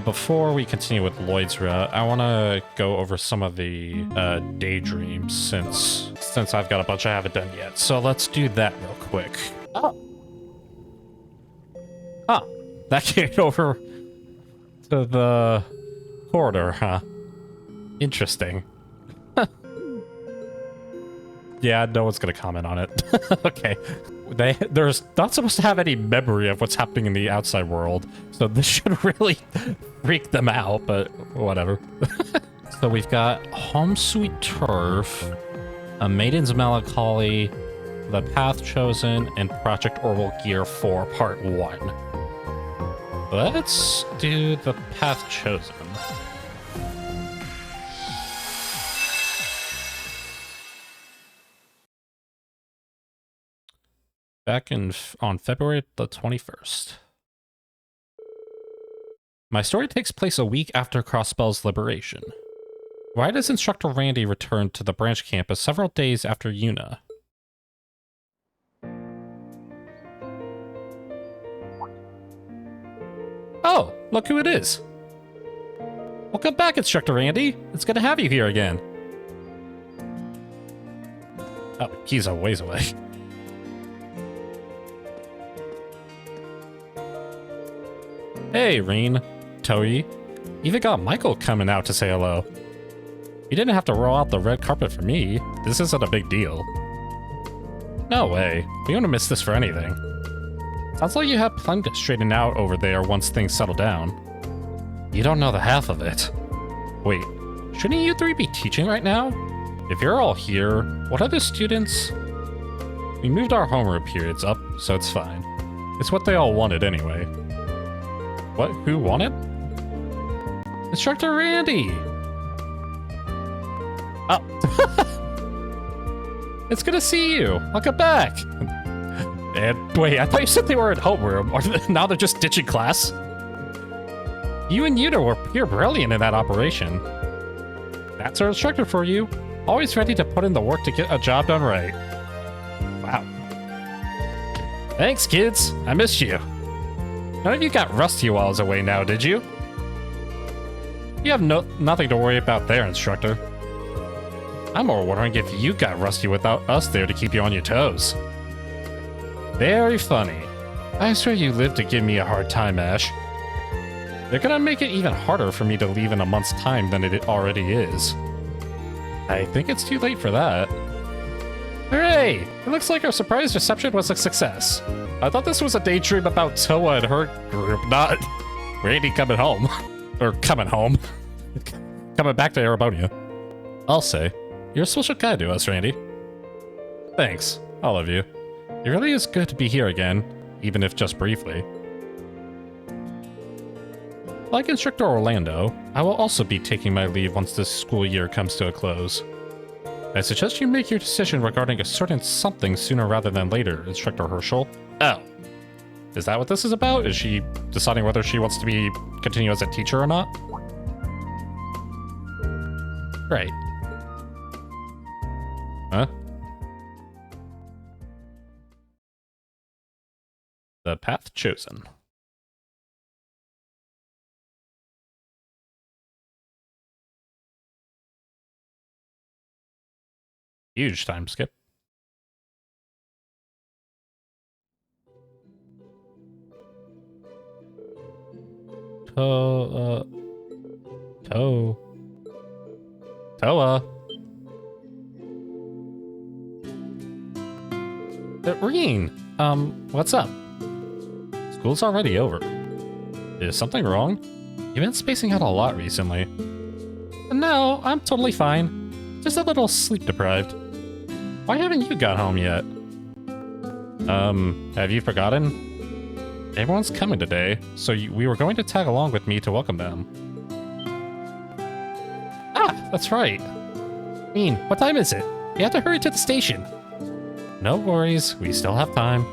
Before we continue with Lloyd's route, I want to go over some of the daydreams since I've got a bunch I haven't done yet. So let's do that real quick. Oh. Huh. That carried over to the corridor, huh? Interesting. Yeah, no one's gonna comment on it. Okay. They're not supposed to have any memory of what's happening in the outside world, so this should really freak them out, but whatever. So we've got Home Sweet Turf, A Maiden's Melancholy, The Path Chosen, and Project Orbital Gear 4 Part 1. Let's do The Path Chosen. Back on February the 21st. My story takes place a week after Crossbell's liberation. Why does Instructor Randy return to the branch campus several days after Yuna? Oh, look who it is. Welcome back, Instructor Randy. It's good to have you here again. Oh, he's a ways away. Hey, Reen, Toei. Even got Michael coming out to say hello. You didn't have to roll out the red carpet for me. This isn't a big deal. No way. We wouldn't miss this for anything. Sounds like you have plenty to straighten out over there once things settle down. You don't know the half of it. Wait, shouldn't you three be teaching right now? If you're all here, what other students? We moved our homeroom periods up, so it's fine. It's what they all wanted anyway. What? Who won it? Instructor Randy! Oh. It's good to see you. Welcome back. And wait, I thought you said they were at homeroom. Or now they're just ditching class? You and Yuna were pure brilliant in that operation. That's our instructor for you. Always ready to put in the work to get a job done right. Wow. Thanks, kids. I missed you. None of you got rusty while I was away now, did you? You have nothing to worry about there, instructor. I'm more wondering if you got rusty without us there to keep you on your toes. Very funny. I swear you live to give me a hard time, Ash. They're gonna make it even harder for me to leave in a month's time than it already is. I think it's too late for that. Hooray! It looks like our surprise reception was a success. I thought this was a daydream about Toa and her group, not Randy coming home. Or coming home. Coming back to Eremonia. I'll say, you're a special guy to us, Randy. Thanks, all of you. It really is good to be here again, even if just briefly. Like Instructor Orlando, I will also be taking my leave once this school year comes to a close. I suggest you make your decision regarding a certain something sooner rather than later, Instructor Herschel. Oh. Is that what this is about? Is she deciding whether she wants to continue as a teacher or not? Right. Huh? The Path Chosen. Huge time skip. Toa. Reen, what's up? School's already over. Is something wrong? You've been spacing out a lot recently. No, I'm totally fine. Just a little sleep deprived. Why haven't you got home yet? Have you forgotten? Everyone's coming today, so we were going to tag along with me to welcome them. Ah, that's right. Reen, what time is it? We have to hurry to the station. No worries, we still have time.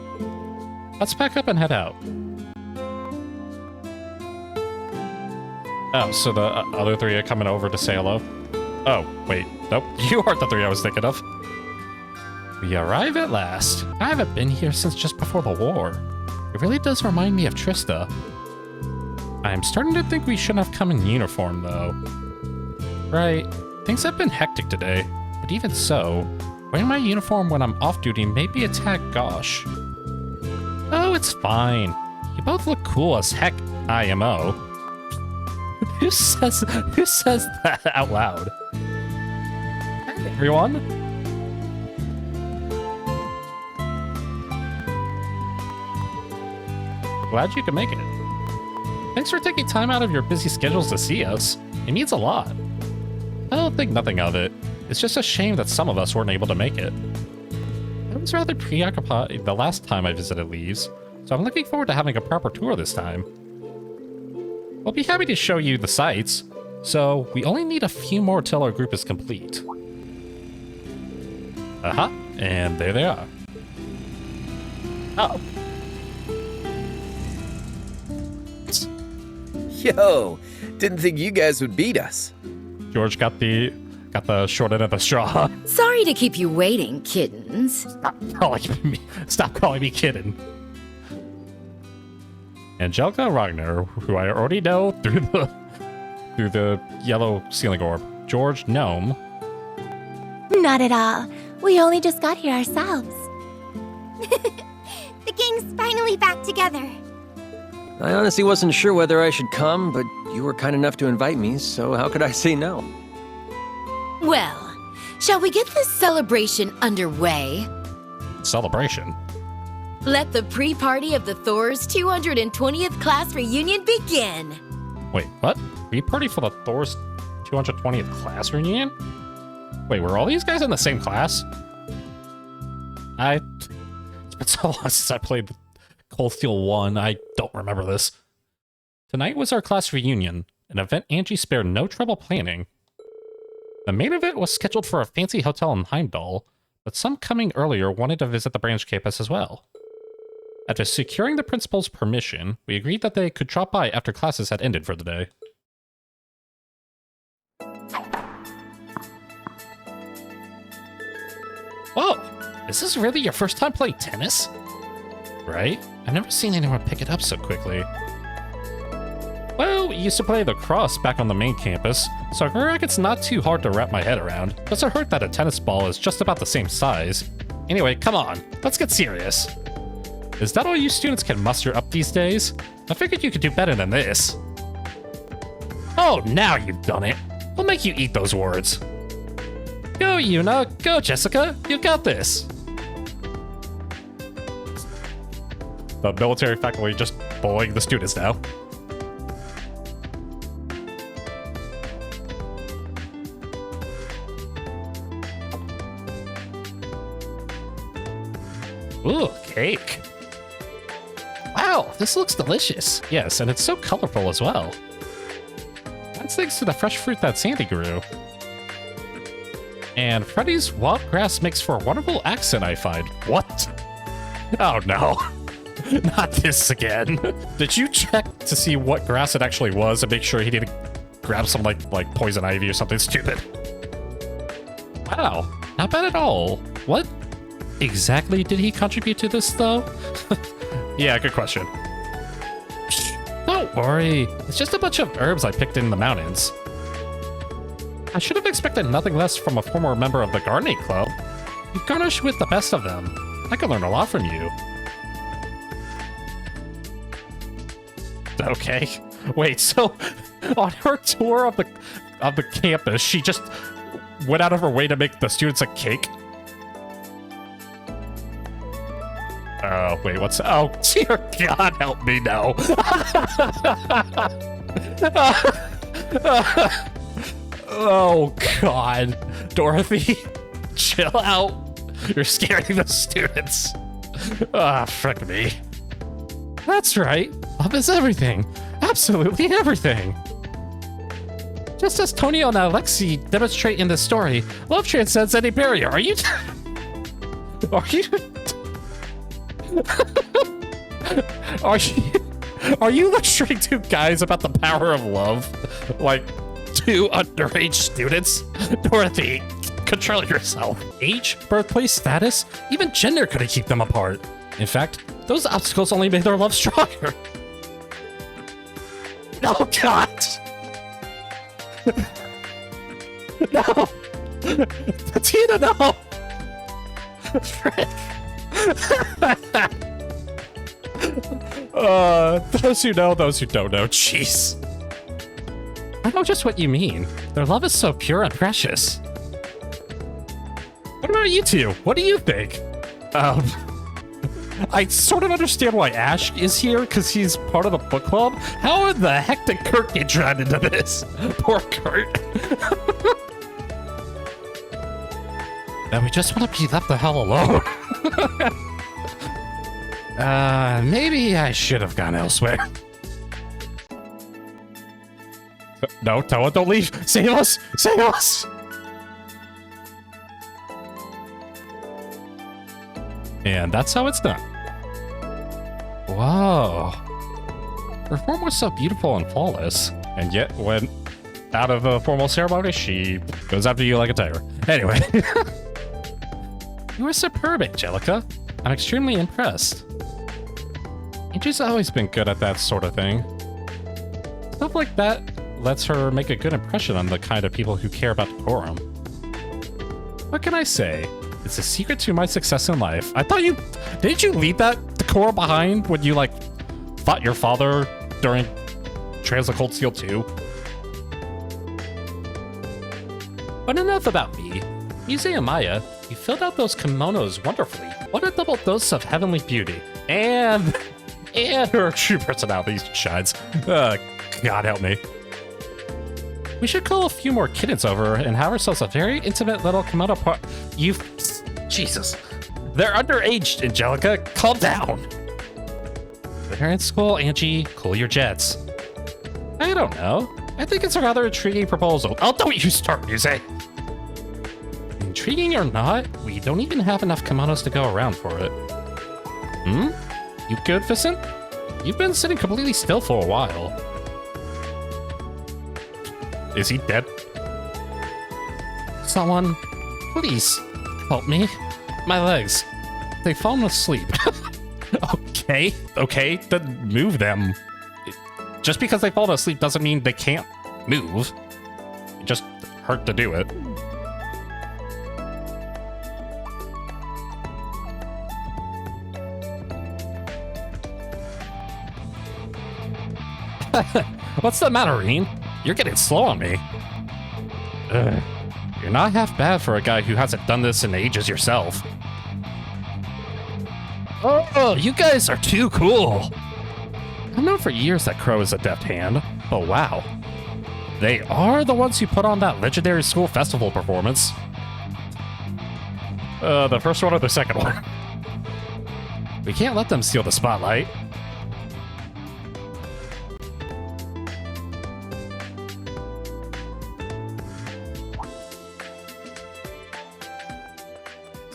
Let's pack up and head out. Oh, so the other three are coming over to say hello? Oh, wait, nope, you aren't the three I was thinking of. We arrive at last. I haven't been here since just before the war. It really does remind me of Trista. I'm starting to think we shouldn't have come in uniform, though. Right, things have been hectic today, but even so, wearing my uniform when I'm off duty may be a tad gauche. Oh, it's fine. You both look cool as heck, IMO. Who says that out loud? Hey, everyone. Glad you could make it. Thanks for taking time out of your busy schedules to see us. It means a lot. I don't think nothing of it. It's just a shame that some of us weren't able to make it. I was rather preoccupied the last time I visited Leaves, so I'm looking forward to having a proper tour this time. We'll be happy to show you the sights, so we only need a few more till our group is complete. Uh-huh, and there they are. Oh. Yo, didn't think you guys would beat us. George got the short end of the straw. Sorry to keep you waiting, kittens. Stop calling me kitten. Angelica Ragnar, who I already know through the yellow ceiling orb. George Gnome. Not at all. We only just got here ourselves. The gang's finally back together. I honestly wasn't sure whether I should come, but you were kind enough to invite me, so how could I say no? Well, shall we get this celebration underway? Celebration? Let the pre-party of the Thor's 220th class reunion begin! Wait, what? Pre-party for the Thor's 220th class reunion? Wait, were all these guys in the same class? It's been so long since I played Cold Steel 1, I don't remember this. Tonight was our class reunion, an event Angie spared no trouble planning. The main event was scheduled for a fancy hotel in Heimdall, but some coming earlier wanted to visit the branch campus as well. After securing the principal's permission, we agreed that they could drop by after classes had ended for the day. Whoa! Is this really your first time playing tennis? Right? I've never seen anyone pick it up so quickly. Well, we used to play lacrosse back on the main campus, so I feel like it's not too hard to wrap my head around. Doesn't hurt that a tennis ball is just about the same size. Anyway, come on, let's get serious. Is that all you students can muster up these days? I figured you could do better than this. Oh, now you've done it. We'll make you eat those words. Go, Yuna. Go, Jessica. You got this. The military faculty just bullying the students now. Ooh, cake. Wow, this looks delicious. Yes, and it's so colorful as well. That's thanks to the fresh fruit that Sandy grew. And Freddy's wild grass makes for a wonderful accent, I find. What? Oh no. Not this again. Did you check to see what grass it actually was and make sure he didn't grab some like poison ivy or something stupid? Wow, not bad at all. What exactly did he contribute to this though? Yeah, good question. Shh, don't worry, it's just a bunch of herbs I picked in the mountains. I should have expected nothing less from a former member of the gardening club. You garnish with the best of them. I could learn a lot from you. Okay. Wait, so on her tour of the campus, she just went out of her way to make the students a cake? Oh, wait, what's... Oh, dear God, help me now. Oh, God. Dorothy, chill out. You're scaring the students. Ah, frick me. That's right. Love is everything. Absolutely everything. Just as Tonio and Alexei demonstrate in this story, love transcends any barrier. Are you... Are you lecturing two guys about the power of love? Like, two underage students? Dorothy, control yourself. Age, birthplace, status, even gender couldn't keep them apart. In fact, those obstacles only made their love stronger. Oh, God! No! Tina, no! Frick. Those who know, those who don't know. Jeez. I know just what you mean. Their love is so pure and precious. What about you two? What do you think? I sort of understand why Ash is here, because he's part of the book club. How in the heck did Kurt get dragged into this? Poor Kurt. And we just want to be left the hell alone. Maybe I should have gone elsewhere. No, Toa, don't leave. Save us! Save us! And that's how it's done. Whoa. Her form was so beautiful and flawless. And yet, when out of a formal ceremony, she goes after you like a tiger. Anyway. You were superb, Angelica. I'm extremely impressed. Angie's always been good at that sort of thing. Stuff like that lets her make a good impression on the kind of people who care about decorum. What can I say? It's a secret to my success in life. I thought you... Didn't you leave that decorum behind when you, like, fought your father during Trails of Cold Steel 2? But enough about me. Museum Maya, you filled out those kimonos wonderfully. What a double dose of heavenly beauty. And her true personality shines. God help me. We should call a few more kittens over and have ourselves a very intimate little kimono part. Jesus. They're underage, Angelica. Calm down. They're in school, Angie. Cool your jets. I don't know. I think it's a rather intriguing proposal. Oh, don't you start, Muse. Intriguing or not, we don't even have enough kimonos to go around for it. Hmm? You good, Vincent? You've been sitting completely still for a while. Is he dead? Someone, please, help me. My legs, they've fallen asleep. Okay, then move them. Just because they've fallen asleep doesn't mean they can't move. It just hurt to do it. What's the matter, Reen? You're getting slow on me. Ugh. You're not half bad for a guy who hasn't done this in ages yourself. Oh, you guys are too cool. I've known for years that Crow is a deft hand, but wow. They are the ones who put on that legendary school festival performance. The first one or the second one? We can't let them steal the spotlight.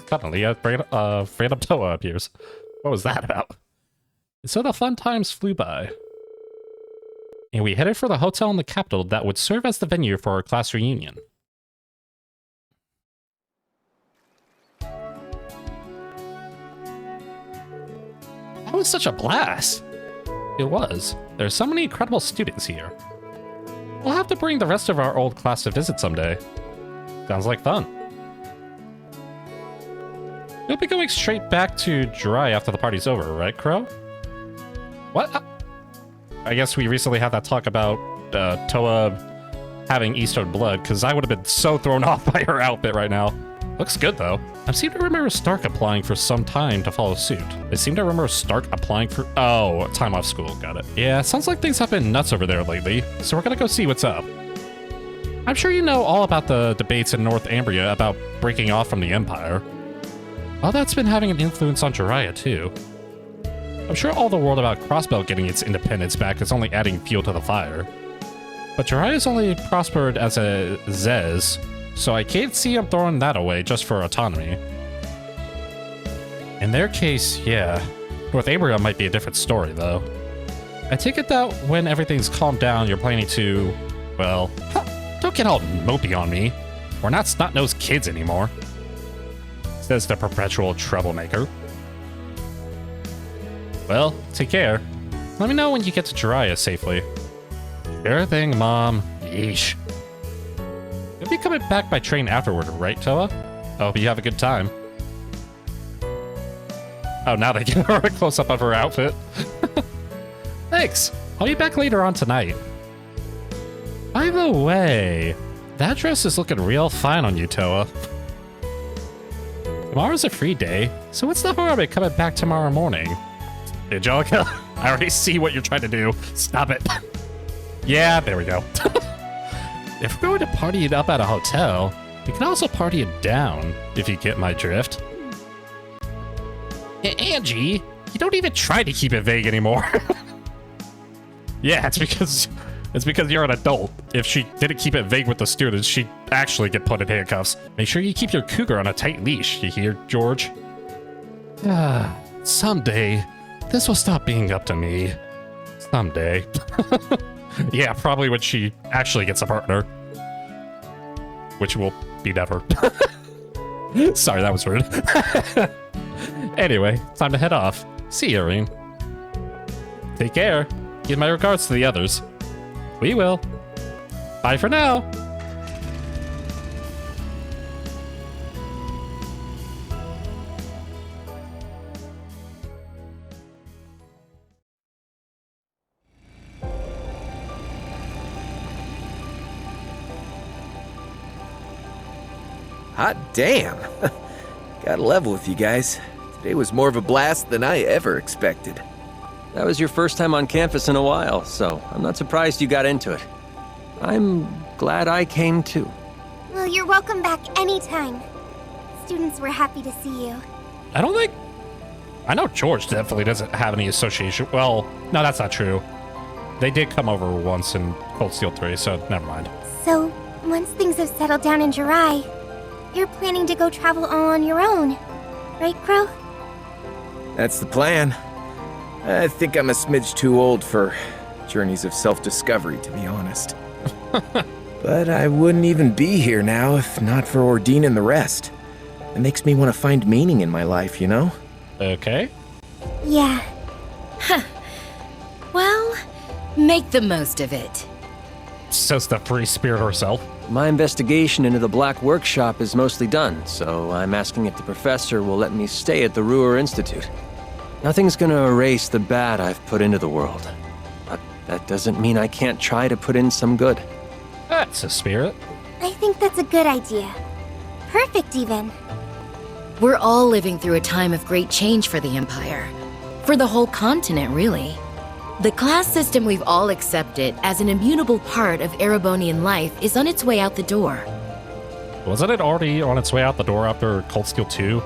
Suddenly, a random Toa appears. What was that about? So the fun times flew by. And we headed for the hotel in the capital that would serve as the venue for our class reunion. That was such a blast! It was. There's so many incredible students here. We'll have to bring the rest of our old class to visit someday. Sounds like fun. You'll be going straight back to Dry after the party's over, right, Crow? What? I guess we recently had that talk about Toa having Eastern blood, because I would have been so thrown off by her outfit right now. Looks good, though. I seem to remember Stark applying for some time to follow suit. I seem to remember Stark applying for... Oh, time off school. Got it. Yeah, sounds like things have been nuts over there lately, so we're gonna go see what's up. I'm sure you know all about the debates in North Ambria about breaking off from the Empire. Well, that's been having an influence on Jiraiya, too. I'm sure all the world about Crossbell getting its independence back is only adding fuel to the fire. But Jiraiya's only prospered as a Zez, so I can't see him throwing that away just for autonomy. In their case, yeah. North Ambria might be a different story, though. I take it that when everything's calmed down, you're planning to... Well, don't get all mopey on me. We're not snot-nosed kids anymore. Says the perpetual troublemaker. Well, take care. Let me know when you get to Jiraiya safely. Sure thing, Mom. Yeesh. You'll be coming back by train afterward, right, Toa? I hope you have a good time. Oh, now they give her a close-up of her outfit. Thanks. I'll be back later on tonight. By the way, that dress is looking real fine on you, Toa. Tomorrow's a free day, so what's the harm in coming back tomorrow morning? Angelica, I already see what you're trying to do. Stop it. Yeah, there we go. If we're going to party it up at a hotel, we can also party it down, if you get my drift. Angie, you don't even try to keep it vague anymore. Yeah, it's because you're an adult. If she didn't keep it vague with the students, she'd actually get put in handcuffs. Make sure you keep your cougar on a tight leash, you hear, George? Someday, this will stop being up to me. Someday. Yeah, probably when she actually gets a partner. Which will be never. Sorry, that was rude. Anyway, time to head off. See you, Irene. Take care. Give my regards to the others. We will. Bye for now. Hot damn. Gotta level with you guys. Today was more of a blast than I ever expected. That was your first time on campus in a while, so I'm not surprised you got into it. I'm glad I came too. Well, you're welcome back anytime. Students were happy to see you. I know George definitely doesn't have any association. Well, no, that's not true. They did come over once in Cold Steel 3, so never mind. So, once things have settled down in Jirai, you're planning to go travel all on your own, right, Crow? That's the plan. I think I'm a smidge too old for journeys of self-discovery, to be honest. But I wouldn't even be here now if not for Ordine and the rest. It makes me want to find meaning in my life, you know? Okay. Yeah. Huh. Well, make the most of it. Says the free spirit herself. My investigation into the Black Workshop is mostly done, so I'm asking if the professor will let me stay at the Ruhr Institute. Nothing's gonna erase the bad I've put into the world. But that doesn't mean I can't try to put in some good. That's a spirit. I think that's a good idea. Perfect, even. We're all living through a time of great change for the Empire. For the whole continent, really. The class system we've all accepted as an immutable part of Erebonian life is on its way out the door. Wasn't it already on its way out the door after Cold Steel 2?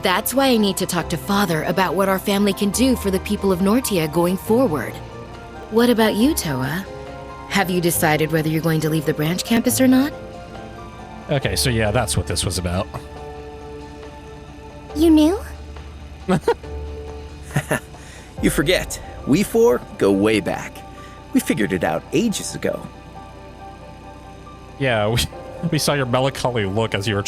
That's why I need to talk to Father about what our family can do for the people of Nortia going forward. What about you, Toa? Have you decided whether you're going to leave the branch campus or not? Okay, so yeah, that's what this was about. You knew? You forget, we four go way back. We figured it out ages ago. Yeah, we saw your melancholy look as you were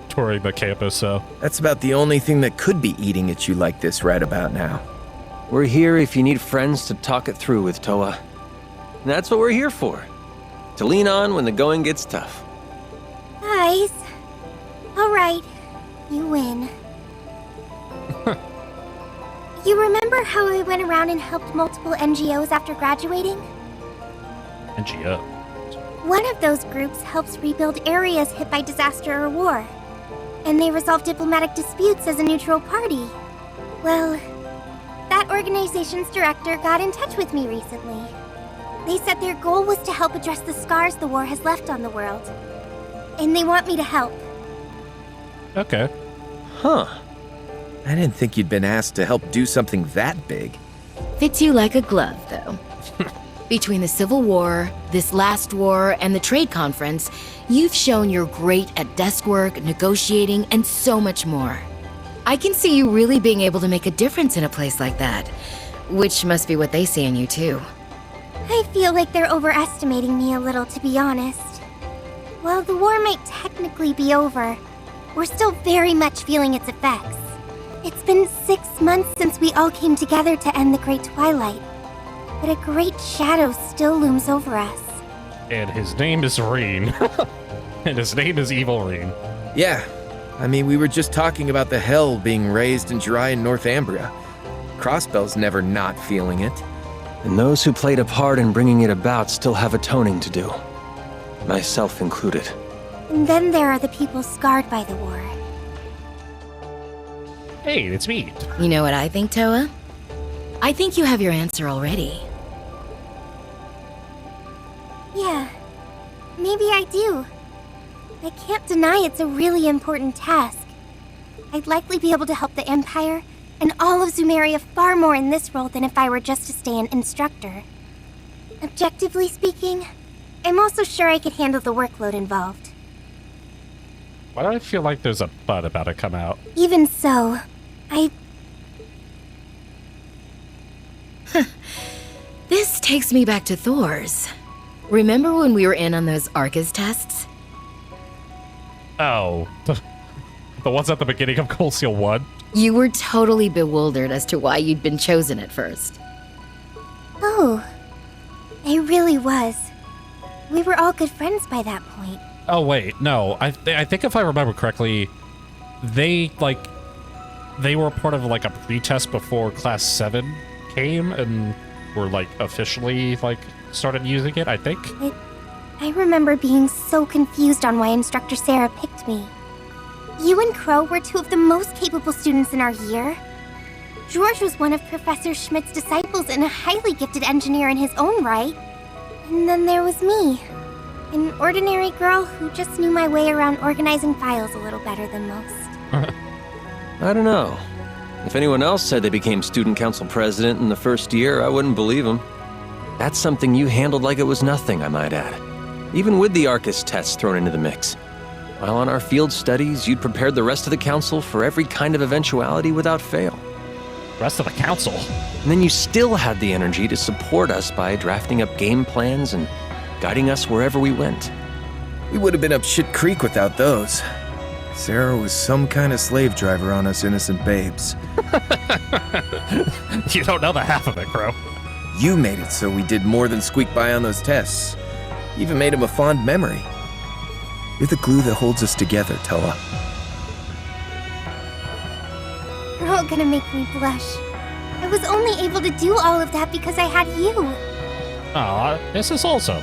touring the campus, so... That's about the only thing that could be eating at you like this right about now. We're here if you need friends to talk it through with, Toa. And that's what we're here for. To lean on when the going gets tough. Guys. Alright. You win. You remember how I went around and helped multiple NGOs after graduating? NGO. One of those groups helps rebuild areas hit by disaster or war. And they resolve diplomatic disputes as a neutral party. Well, that organization's director got in touch with me recently. They said their goal was to help address the scars the war has left on the world. And they want me to help. Okay. Huh. I didn't think you'd been asked to help do something that big. Fits you like a glove, though. Between the Civil War, this last war, and the trade conference, you've shown you're great at desk work, negotiating, and so much more. I can see you really being able to make a difference in a place like that, which must be what they see in you, too. I feel like they're overestimating me a little, to be honest. While the war might technically be over, we're still very much feeling its effects. It's been 6 months since we all came together to end the Great Twilight. but a great shadow still looms over us. And his name is Reen. And his name is Evil Reen. Yeah, I mean, we were just talking about the hell being raised and dry in Northumbria. Crossbell's never not feeling it. And those who played a part in bringing it about still have atoning to do. Myself included. And then there are the people scarred by the war. Hey, it's me. You know what I think, Toa? I think you have your answer already. Yeah, maybe I do. I can't deny it's a really important task. I'd likely be able to help the Empire and all of Zumeria far more in this role than if I were just to stay an instructor. Objectively speaking, I'm also sure I could handle the workload involved. Why do I feel like there's a bud about to come out? Even so, This takes me back to Thor's. Remember when we were in on those Arcus tests? Oh, the ones at the beginning of Cold Seal 1? You were totally bewildered as to why you'd been chosen at first. Oh, I really was. We were all good friends by that point. Oh, wait, no. I think if I remember correctly, they were part of, like, a pre-test before Class 7 came and were, like, officially, like, started using it, I think. I remember being so confused on why Instructor Sarah picked me. You and Crow were two of the most capable students in our year. George was one of Professor Schmidt's disciples and a highly gifted engineer in his own right. And then there was me, an ordinary girl who just knew my way around organizing files a little better than most. I don't know. If anyone else said they became student council president in the first year, I wouldn't believe them. That's something you handled like it was nothing, I might add. Even with the Arcus tests thrown into the mix. While on our field studies, you'd prepared the rest of the council for every kind of eventuality without fail. Rest of the council. And then you still had the energy to support us by drafting up game plans and guiding us wherever we went. We would have been up shit creek without those. Sarah was some kind of slave driver on us innocent babes. You don't know the half of it, Crow. You made it so we did more than squeak by on those tests. Even made him a fond memory. You're the glue that holds us together, Toa. You're all gonna make me blush. I was only able to do all of that because I had you. Aw, this is awesome.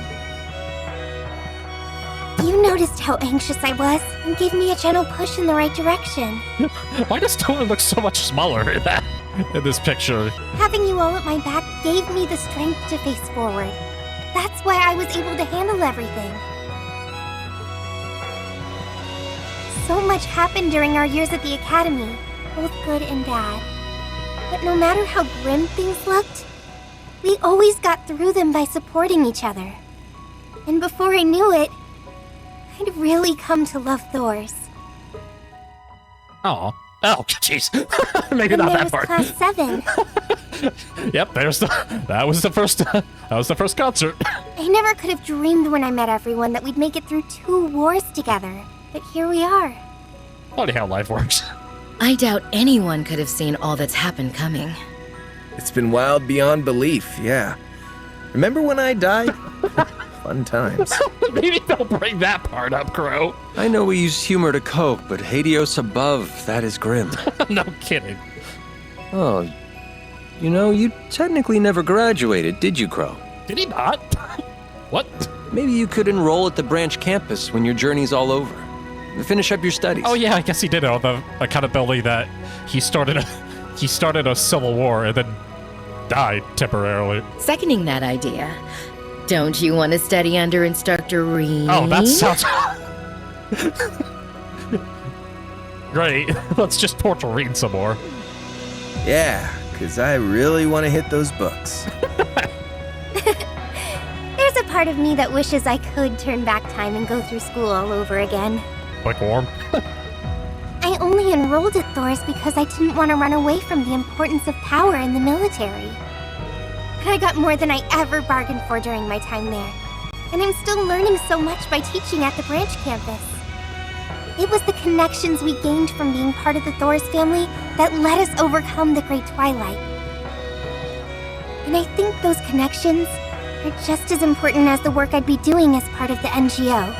You noticed how anxious I was and gave me a gentle push in the right direction. Why does Toa look so much smaller in this picture? Having you all at my back gave me the strength to face forward. That's why I was able to handle everything. So much happened during our years at the academy, both good and bad. But no matter how grim things looked, we always got through them by supporting each other. And before I knew it, I'd really come to love Thor's. Aw. Oh, jeez. Maybe And not there that was part. Class 7. Yep, that was the first concert. I never could have dreamed when I met everyone that we'd make it through 2 wars together. But here we are. Funny how life works. I doubt anyone could have seen all that's happened coming. It's been wild beyond belief, yeah. Remember when I died? Fun times. Maybe don't bring that part up, Crow. I know we use humor to cope, but Hades above, that is grim. No kidding. Oh, you know, you technically never graduated, did you, Crow? Did he not? What? Maybe you could enroll at the branch campus when your journey's all over. Finish up your studies. Oh yeah, I guess he did it on the accountability that he started a civil war and then died temporarily. Seconding that idea. Don't you want to study under Instructor Reen? Oh, that sounds great. Let's just torture Reen some more. Yeah, because I really want to hit those books. There's a part of me that wishes I could turn back time and go through school all over again. Like warm. I only enrolled at Thor's because I didn't want to run away from the importance of power in the military. But I got more than I ever bargained for during my time there. And I'm still learning so much by teaching at the branch campus. It was the connections we gained from being part of the Thor's family that let us overcome the Great Twilight. And I think those connections are just as important as the work I'd be doing as part of the NGO.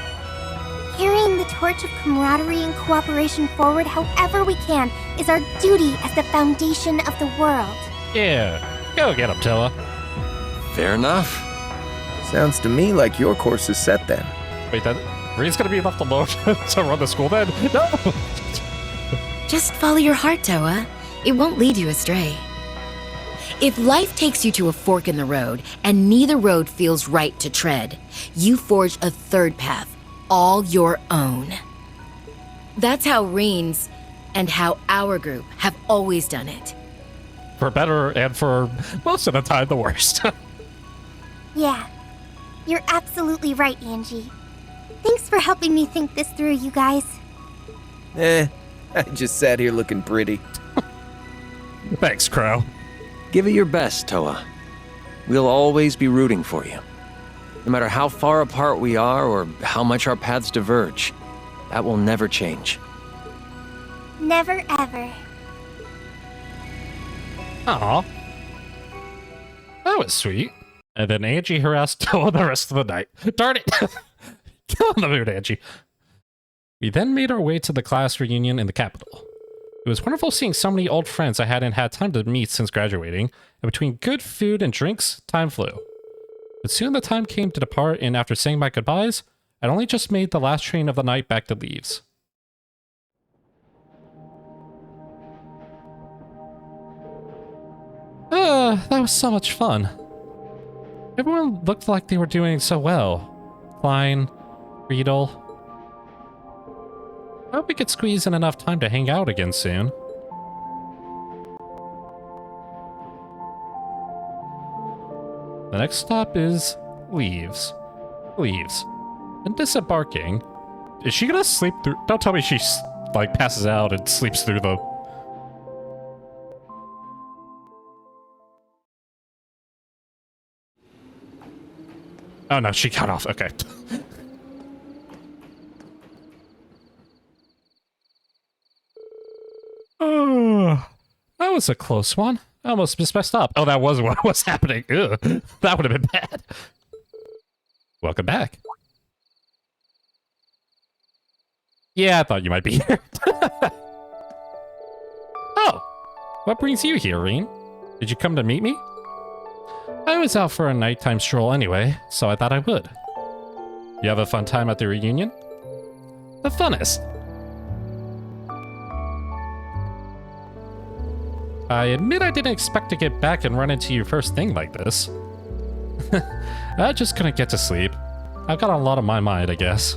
Carrying the torch of camaraderie and cooperation forward however we can is our duty as the foundation of the world. Yeah, go get him, Tilla. Fair enough. Sounds to me like your course is set then. Wait, that Reed's gonna be left alone to run the school then? No! Just follow your heart, Toa. It won't lead you astray. If life takes you to a fork in the road, and neither road feels right to tread, you forge a third path, all your own. That's how Reen's and how our group have always done it. For better and for most of the time, the worst. Yeah, you're absolutely right, Angie. Thanks for helping me think this through, you guys. I just sat here looking pretty. Thanks, Crow. Give it your best, Toa. We'll always be rooting for you. No matter how far apart we are or how much our paths diverge, that will never change. Never ever. Aw. That was sweet. And then Angie harassed Toa the rest of the night. Darn it! Get on the mood, Angie. We then made our way to the class reunion in the capital. It was wonderful seeing so many old friends I hadn't had time to meet since graduating, and between good food and drinks, time flew. But soon the time came to depart, and after saying my goodbyes, I'd only just made the last train of the night back to Leaves. That was so much fun. Everyone looked like they were doing so well. Klein, Riedel. I hope we could squeeze in enough time to hang out again soon. The next stop is Leaves. Leaves. And disembarking. Is she gonna sleep through? Don't tell me she, like, passes out and sleeps through the... Oh no, she got off. Okay. Oh, that was a close one. I almost missed my stop. Oh, that was what was happening. Ugh, that would have been bad. Welcome back. Yeah, I thought you might be here. Oh, what brings you here, Reen? Did you come to meet me? I was out for a nighttime stroll anyway, so I thought I would. You have a fun time at the reunion? The funnest. I admit I didn't expect to get back and run into you first thing like this. I just couldn't get to sleep. I've got a lot on my mind, I guess.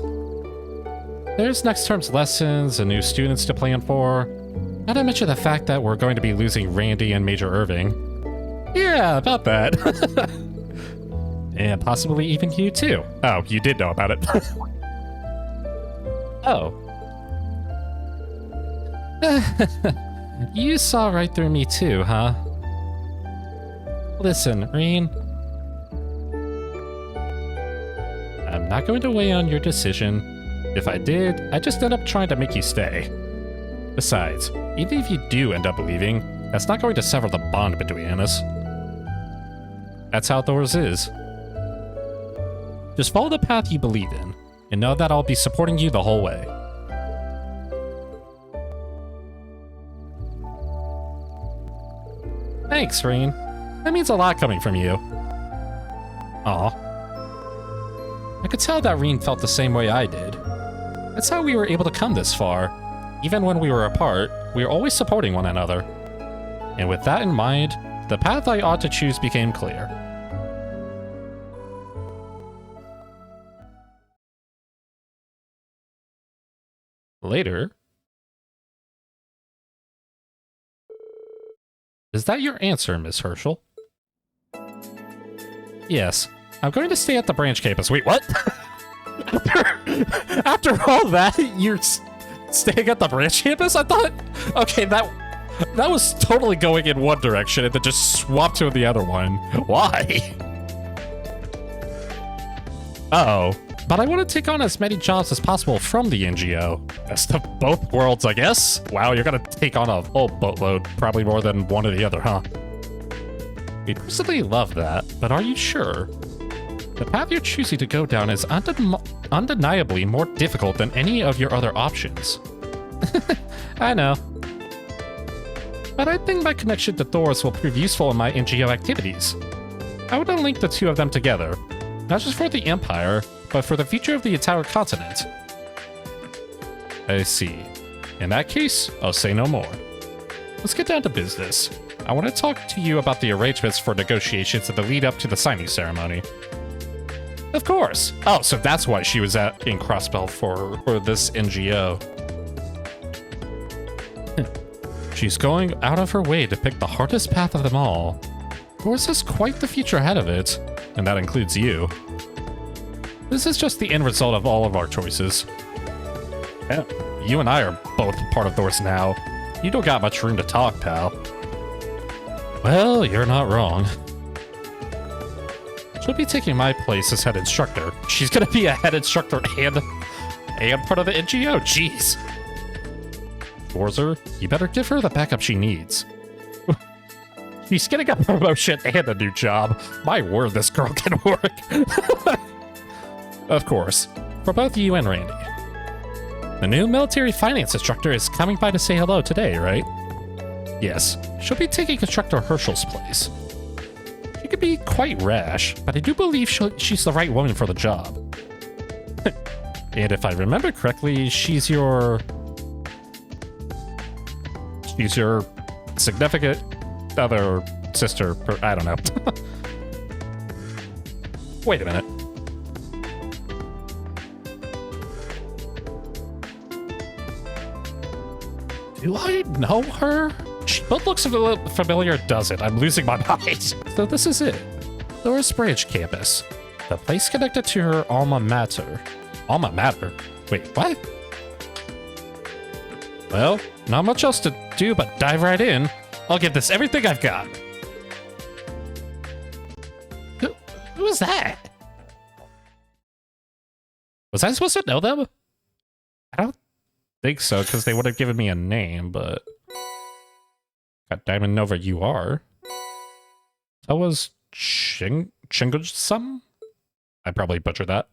There's next term's lessons and new students to plan for. Not to mention the fact that we're going to be losing Randy and Major Irving. Yeah, about that. And possibly even you too. Oh, you did know about it. Oh. You saw right through me too, huh? Listen, Reen. I'm not going to weigh on your decision. If I did, I'd just end up trying to make you stay. Besides, even if you do end up leaving, that's not going to sever the bond between us. That's how Thor's is. Just follow the path you believe in, and know that I'll be supporting you the whole way. Thanks, Reen. That means a lot coming from you. Aw. I could tell that Reen felt the same way I did. That's how we were able to come this far. Even when we were apart, we were always supporting one another. And with that in mind, the path I ought to choose became clear. Later. Is that your answer, Miss Herschel? Yes. I'm going to stay at the branch campus. Wait, what? After all that, you're staying at the branch campus? I thought... Okay, that was totally going in one direction and then just swapped to the other one. Why? Uh-oh. But I want to take on as many jobs as possible from the NGO. Best of both worlds, I guess? Wow, you're gonna take on a whole boatload. Probably more than one or the other, huh? We personally love that, but are you sure? The path you're choosing to go down is undeniably more difficult than any of your other options. I know. But I think my connection to Thoris will prove useful in my NGO activities. I want to link the two of them together, not just for the Empire, but for the future of the entire continent. I see. In that case, I'll say no more. Let's get down to business. I want to talk to you about the arrangements for negotiations in the lead up to the signing ceremony. Of course! Oh, so that's why she was in Crossbell for this NGO. She's going out of her way to pick the hardest path of them all. Thoris has quite the future ahead of it, and that includes you. This is just the end result of all of our choices. Yeah, you and I are both part of Thoris now. You don't got much room to talk, pal. Well, you're not wrong. She'll be taking my place as head instructor. She's gonna be a head instructor and part of the NGO, jeez. Forzer, you better give her the backup she needs. She's getting a promotion and a new job. My word, this girl can work. Of course, for both you and Randy. The new military finance instructor is coming by to say hello today, right? Yes, she'll be taking Instructor Herschel's place. She could be quite rash, but I do believe she's the right woman for the job. And if I remember correctly, she's your significant other sister, I don't know. Wait a minute. Do I know her? She both looks a little familiar, does it? I'm losing my mind. So this is it. Thoris Branch campus. The place connected to her alma mater. Alma mater? Wait, what? Well, not much else to do but dive right in. I'll give this everything I've got. Who was that? Was I supposed to know them? I don't think so, because they would have given me a name, but... God damn Nova, you are. That was Chingusum? I probably butchered that.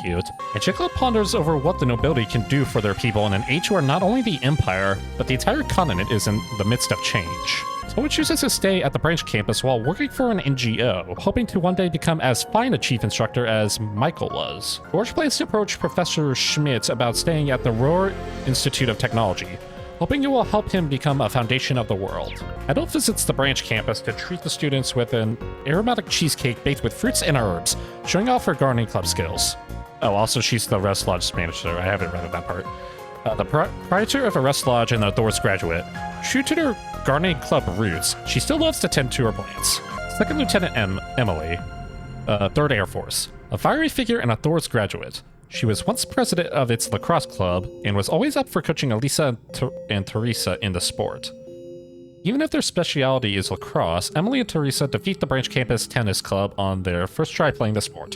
Cute. Angelica ponders over what the nobility can do for their people in an age where not only the Empire, but the entire continent is in the midst of change. So it chooses to stay at the branch campus while working for an NGO, hoping to one day become as fine a chief instructor as Michael was. George plans to approach Professor Schmidt about staying at the Ruhr Institute of Technology, hoping it will help him become a foundation of the world. Adolf visits the branch campus to treat the students with an aromatic cheesecake baked with fruits and herbs, showing off her gardening club skills. Oh, also she's the Rest Lodge manager. I haven't read that part. The proprietor of a Rest Lodge and a Thoris graduate. True to her gardening club roots, she still loves to tend to her plants. Second Lieutenant Emily, 3rd Air Force. A fiery figure and a Thoris graduate. She was once president of its lacrosse club and was always up for coaching Elisa and Teresa in the sport. Even if their specialty is lacrosse, Emily and Teresa defeat the branch campus tennis club on their first try playing the sport.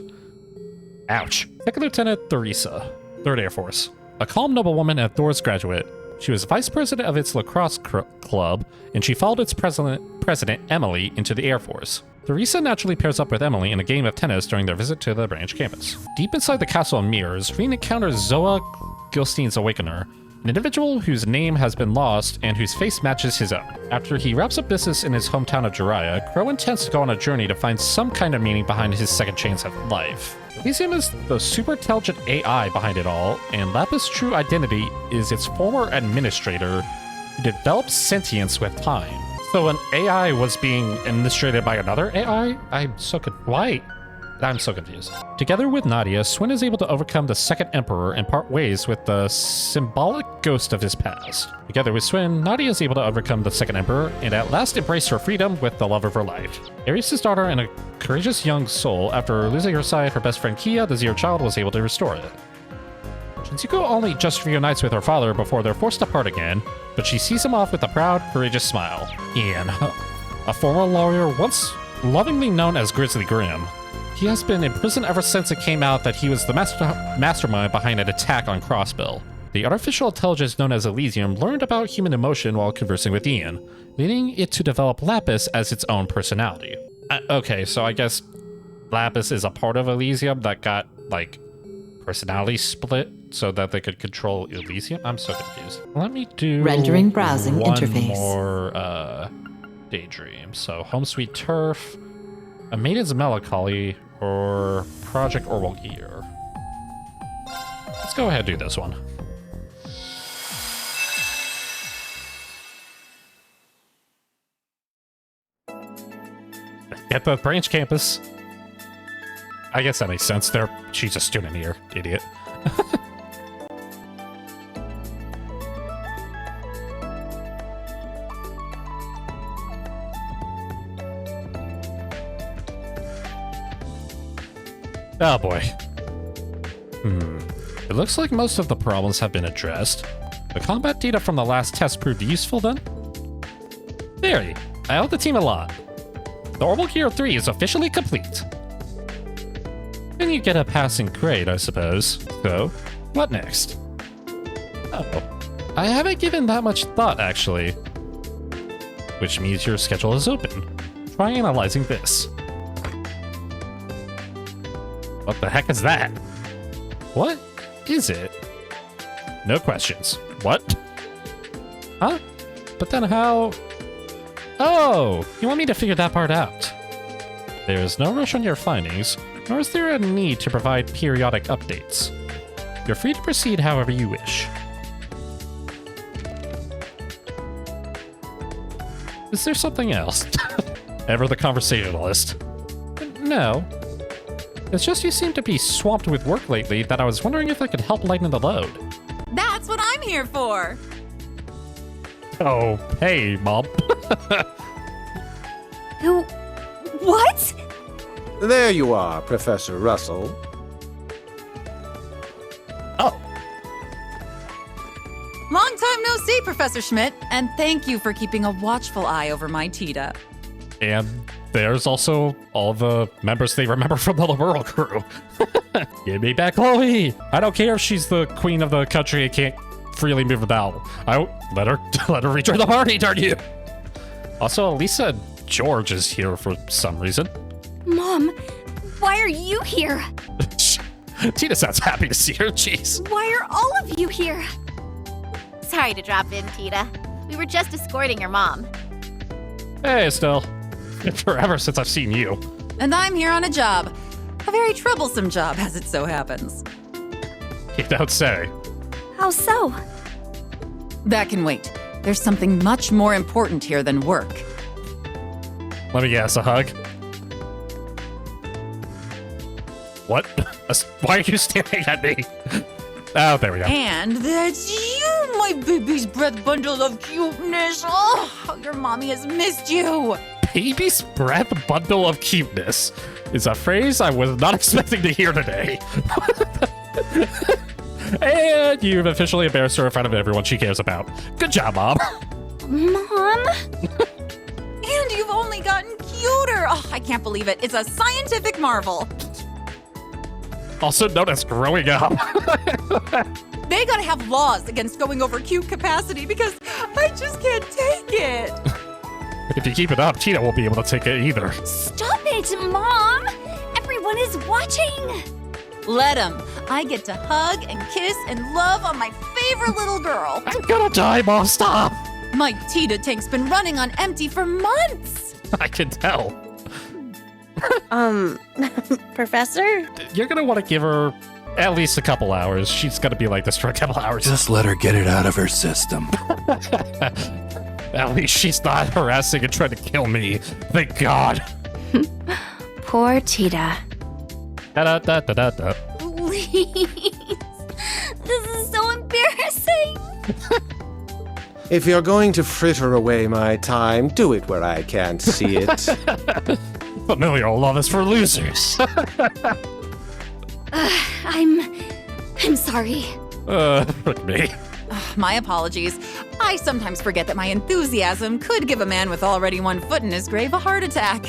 Ouch. Second Lieutenant Teresa, 3rd Air Force. A calm noblewoman and Thoris graduate. She was vice president of its lacrosse club, and she followed its president Emily into the Air Force. Teresa naturally pairs up with Emily in a game of tennis during their visit to the branch campus. Deep inside the Castle of Mirrors, Reen encounters Zoa Gilstein's Awakener, an individual whose name has been lost and whose face matches his own. After he wraps up business in his hometown of Jiraiya, Crow intends to go on a journey to find some kind of meaning behind his second chance at life. Elysium is the super intelligent AI behind it all, and Lapis' true identity is its former administrator who develops sentience with time. So an AI was being administrated by another AI? I'm so confused. Together with Nadia, Swin is able to overcome the Second Emperor and part ways with the symbolic ghost of his past. Together with Swin, Nadia is able to overcome the Second Emperor and at last embrace her freedom with the love of her life. Ares' daughter and a courageous young soul, after losing her side, her best friend Kia, the Zero Child, was able to restore it. Shinzuko only just reunites with her father before they're forced apart again, but she sees him off with a proud, courageous smile. Ian, a former lawyer once lovingly known as Grizzly Grim. He has been in prison ever since it came out that he was the mastermind behind an attack on Crossbill. The artificial intelligence known as Elysium learned about human emotion while conversing with Ian, leading it to develop Lapis as its own personality. Okay, so I guess Lapis is a part of Elysium that got, like, personality split so that they could control Elysium? I'm so confused. Let me do Rendering browsing one interface. more daydream. So Home Sweet Turf, A Maiden's Melancholy, or Project Orwell Gear. Let's go ahead and do this one. At the branch campus. I guess that makes sense. She's a student here, idiot. Oh boy. It looks like most of the problems have been addressed. The combat data from the last test proved useful then? Very. I helped the team a lot. The Orbital Gear 3 is officially complete. Then you get a passing grade, I suppose. So, what next? Oh, I haven't given that much thought, actually. Which means your schedule is open. Try analyzing this. What the heck is that? What is it? No questions. What? Huh? But then how... Oh, you want me to figure that part out. There is no rush on your findings, nor is there a need to provide periodic updates. You're free to proceed however you wish. Is there something else? Ever the conversationalist? No. It's just you seem to be swamped with work lately that I was wondering if I could help lighten the load. That's what I'm here for. Oh, hey, Mom. Who? What? There you are, Professor Russell. Oh, Long time no see, Professor Schmidt, and thank you for keeping a watchful eye over my Tita. and there's also all the members they remember from the Laurel crew. Give me back Chloe! I don't care if she's the queen of the country and can't freely move about. Let her rejoin the party, darn you! Also, Lisa George is here for some reason. Mom, why are you here? Tina sounds happy to see her, jeez. Why are all of you here? Sorry to drop in, Tita. We were just escorting your mom. Hey, Estelle. Been forever since I've seen you. And I'm here on a job. A very troublesome job, as it so happens. You don't say. How so? That can wait. There's something much more important here than work. Let me guess, a hug? What? Why are you staring at me? Oh, there we go. And that's you, my baby's breath bundle of cuteness. Oh, how your mommy has missed you. Baby's breath bundle of cuteness is a phrase I was not expecting to hear today. And you've officially embarrassed her in front of everyone she cares about. Good job, Mom. Mom? And you've only gotten cuter. Oh, I can't believe it. It's a scientific marvel. Also known as growing up. They gotta have laws against going over cute capacity because I just can't take it. If you keep it up, Tina won't be able to take it either. Stop it, Mom! Everyone is watching! Let 'em. I get to hug and kiss and love on my favorite little girl. I'm gonna die, Mom, stop! My Tita tank's been running on empty for months. I can tell. Professor? You're gonna want to give her at least a couple hours. She's gonna be like this for a couple hours. Just let her get it out of her system. At least she's not harassing and trying to kill me. Thank God. Poor Tita. Da-da-da-da-da-da. Please. This is so embarrassing. If you're going to fritter away my time, do it where I can't see it. Familial love is for losers. I'm sorry. Frick me. My apologies. I sometimes forget that my enthusiasm could give a man with already one foot in his grave a heart attack.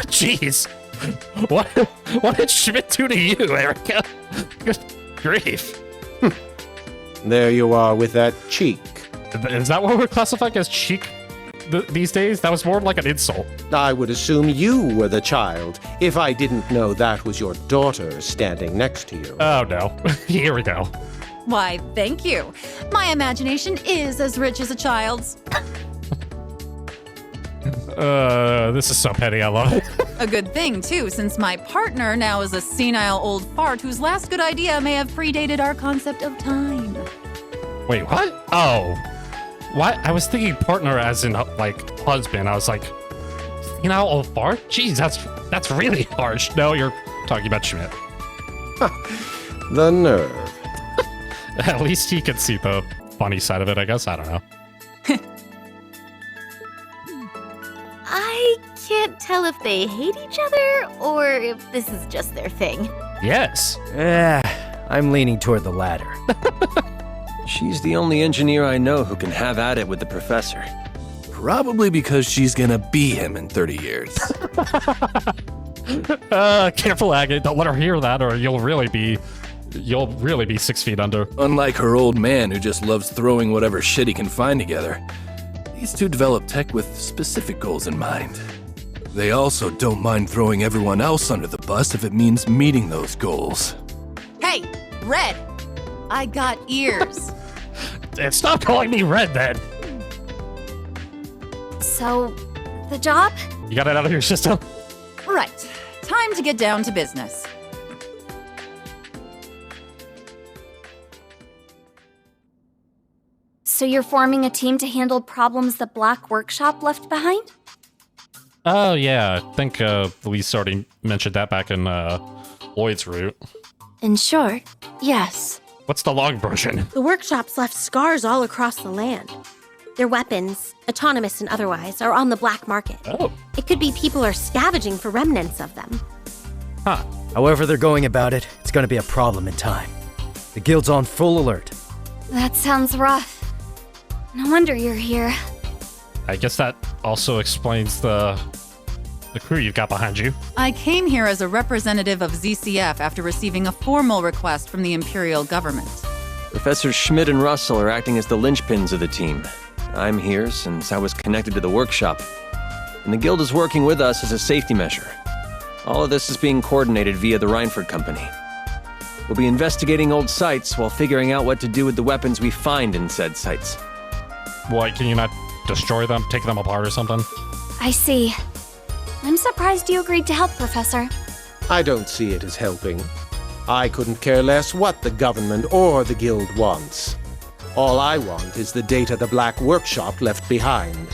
Jeez. What did Schmidt do to you, Erica? grief. There you are with that cheek. Is that what we're classifying as cheek these days? That was more like an insult. I would assume you were the child if I didn't know that was your daughter standing next to you. Oh no. Here we go. Why, thank you. My imagination is as rich as a child's. This is so petty, I love it. A good thing, too, since my partner now is a senile old fart whose last good idea may have predated our concept of time. Wait, what? Oh. What? I was thinking partner as in, like, husband. I was like, you know, old fart? Jeez, that's really harsh. No, you're talking about Schmidt. The nerve. At least he can see the funny side of it, I guess. I don't know. I can't tell if they hate each other or if this is just their thing. Yes. I'm leaning toward the latter. She's the only engineer I know who can have at it with the professor. Probably because she's gonna be him in 30 years. Careful, Agate. Don't let her hear that, or you'll really be 6 feet under. Unlike her old man who just loves throwing whatever shit he can find together, these two develop tech with specific goals in mind. They also don't mind throwing everyone else under the bus if it means meeting those goals. Hey, Red! I got ears. And stop calling me Red, then. So, the job? You got it out of your system? Right. Time to get down to business. So you're forming a team to handle problems the Black Workshop left behind? Oh, yeah. I think Elise already mentioned that back in Lloyd's route. In short, yes. What's the long version? The workshops left scars all across the land. Their weapons, autonomous and otherwise, are on the black market. Oh. It could be people are scavenging for remnants of them. Huh. However they're going about it, it's going to be a problem in time. The guild's on full alert. That sounds rough. No wonder you're here. I guess that also explains the crew you've got behind you. I came here as a representative of ZCF after receiving a formal request from the Imperial government. Professors Schmidt and Russell are acting as the linchpins of the team. I'm here since I was connected to the workshop, and the guild is working with us as a safety measure. All of this is being coordinated via the Reinford Company. We'll be investigating old sites while figuring out what to do with the weapons we find in said sites. What, can you not destroy them, take them apart or something? I see. I'm surprised you agreed to help, Professor. I don't see it as helping. I couldn't care less what the government or the guild wants. All I want is the data the Black Workshop left behind.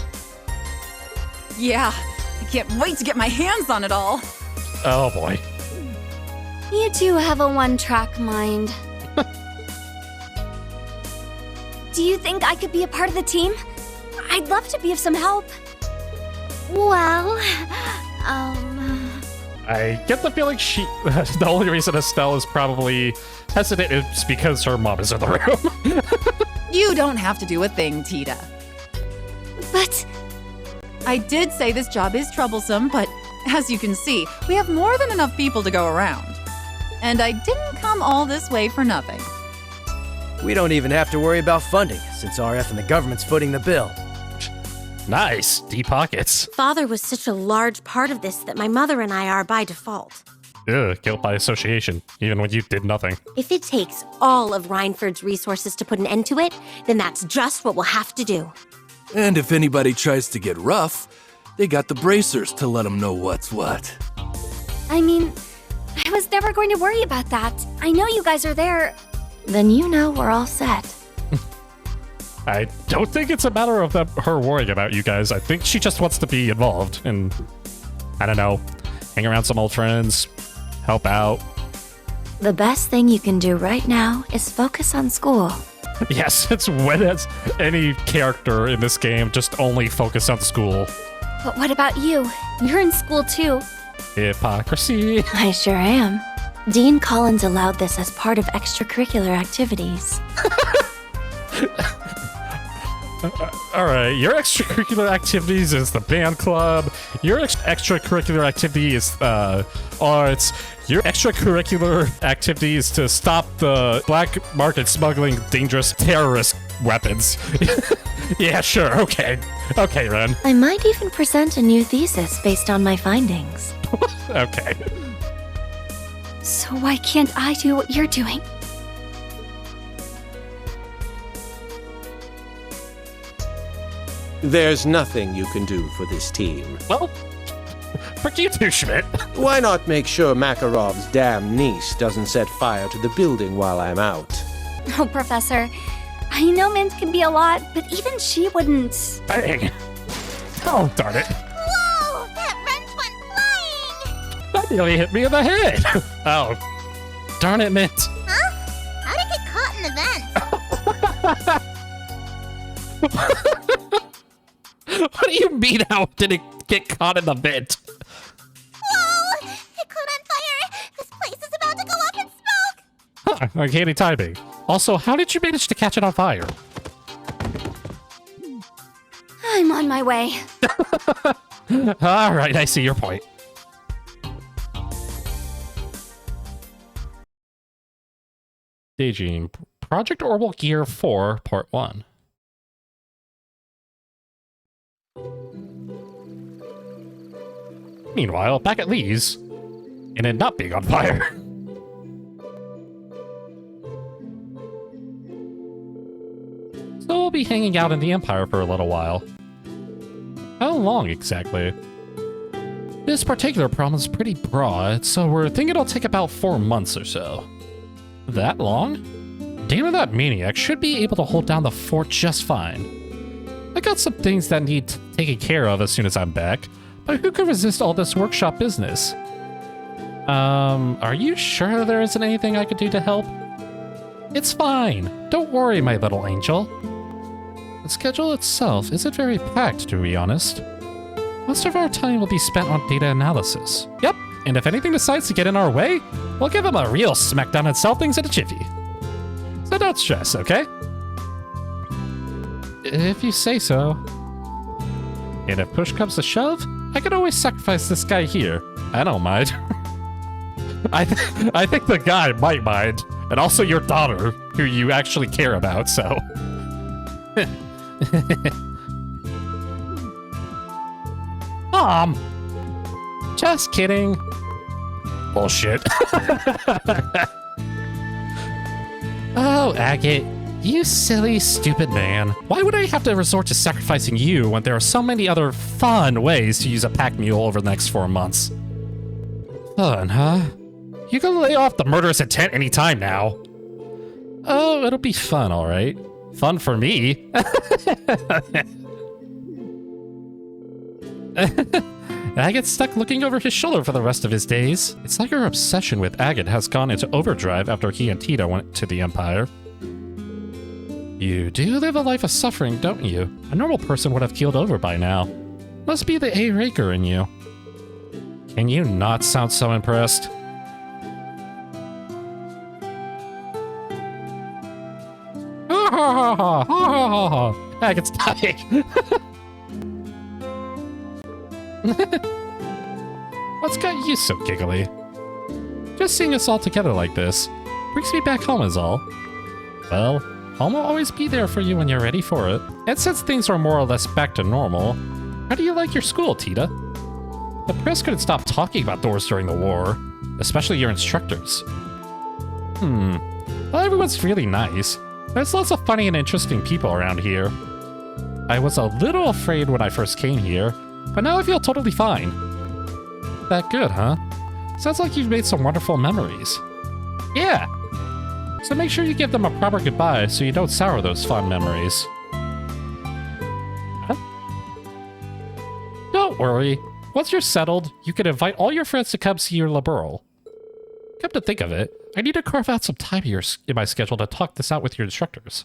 Yeah, I can't wait to get my hands on it all. Oh boy. You two have a one-track mind. Do you think I could be a part of the team? I'd love to be of some help. Well, I get the feeling the only reason Estelle is probably hesitant is because her mom is in the room. You don't have to do a thing, Tita. But I did say this job is troublesome, but as you can see, we have more than enough people to go around. And I didn't come all this way for nothing. We don't even have to worry about funding, since RF and the government's footing the bill. Nice. Deep pockets. Father was such a large part of this that my mother and I are by default. Ugh, guilt by association, even when you did nothing. If it takes all of Reinford's resources to put an end to it, then that's just what we'll have to do. And if anybody tries to get rough, they got the bracers to let them know what's what. I mean, I was never going to worry about that. I know you guys are there. Then you know we're all set. I don't think it's a matter of her worrying about you guys. I think she just wants to be involved and, I don't know, hang around some old friends, help out. The best thing you can do right now is focus on school. Yes, it's when as any character in this game just only focus on school. But what about you? You're in school too. Hypocrisy. I sure am. Dean Collins allowed this as part of extracurricular activities. Alright, your extracurricular activities is the band club. Your extracurricular activity is arts. Your extracurricular activity is to stop the black market smuggling dangerous terrorist weapons. Yeah, sure, okay. Okay, Ren. I might even present a new thesis based on my findings. Okay. So why can't I do what you're doing? There's nothing you can do for this team. Well, frick you too, Schmidt. Why not make sure Makarov's damn niece doesn't set fire to the building while I'm out? Oh, Professor, I know Mint can be a lot, but even she wouldn't... Dang. Oh, darn it. Whoa! That wrench went flying! That nearly hit me in the head. Oh, darn it, Mint. Huh? How'd it get caught in the vent? What do you mean, how did it get caught in the vent? Whoa! It caught on fire! This place is about to go up in smoke! Huh, uncanny timing. Also, how did you manage to catch it on fire? I'm on my way. Alright, I see your point. Daydream. Project Orbital Gear 4, Part 1. Meanwhile, back at Lee's, and it not being on fire. So we'll be hanging out in the Empire for a little while. How long exactly? This particular problem is pretty broad, so we're thinking it'll take about 4 months or so. That long? Damn, that maniac should be able to hold down the fort just fine. I got some things that need taken care of as soon as I'm back, but who could resist all this workshop business? Are you sure there isn't anything I could do to help? It's fine. Don't worry, my little angel. The schedule itself isn't very packed, to be honest. Most of our time will be spent on data analysis. Yep, and if anything decides to get in our way, we'll give them a real smackdown and sell things in a jiffy. So don't stress, okay? If you say so. And if push comes to shove, I can always sacrifice this guy here. I don't mind. I think the guy might mind. And also your daughter, who you actually care about, so... Mom! Just kidding. Bullshit. Oh, Agate. You silly, stupid man. Why would I have to resort to sacrificing you when there are so many other fun ways to use a pack mule over the next 4 months? Fun, huh? You can lay off the murderous intent anytime now. Oh, it'll be fun, alright. Fun for me. Agate stuck looking over his shoulder for the rest of his days. It's like her obsession with Agate has gone into overdrive after he and Tita went to the Empire. You do live a life of suffering, don't you? A normal person would have keeled over by now. Must be the A-Raker in you. Can you not sound so impressed? Agate's dying. What's got you so giggly? Just seeing us all together like this brings me back home is all. Well, home will always be there for you when you're ready for it. And since things are more or less back to normal, how do you like your school, Tita? The press couldn't stop talking about doors during the war, especially your instructors. Well, everyone's really nice. There's lots of funny and interesting people around here. I was a little afraid when I first came here, but now I feel totally fine. That good, huh? Sounds like you've made some wonderful memories. Yeah! So make sure you give them a proper goodbye so you don't sour those fond memories. Huh? Don't worry. Once you're settled, you can invite all your friends to come see your laboral. Come to think of it, I need to carve out some time in my schedule to talk this out with your instructors.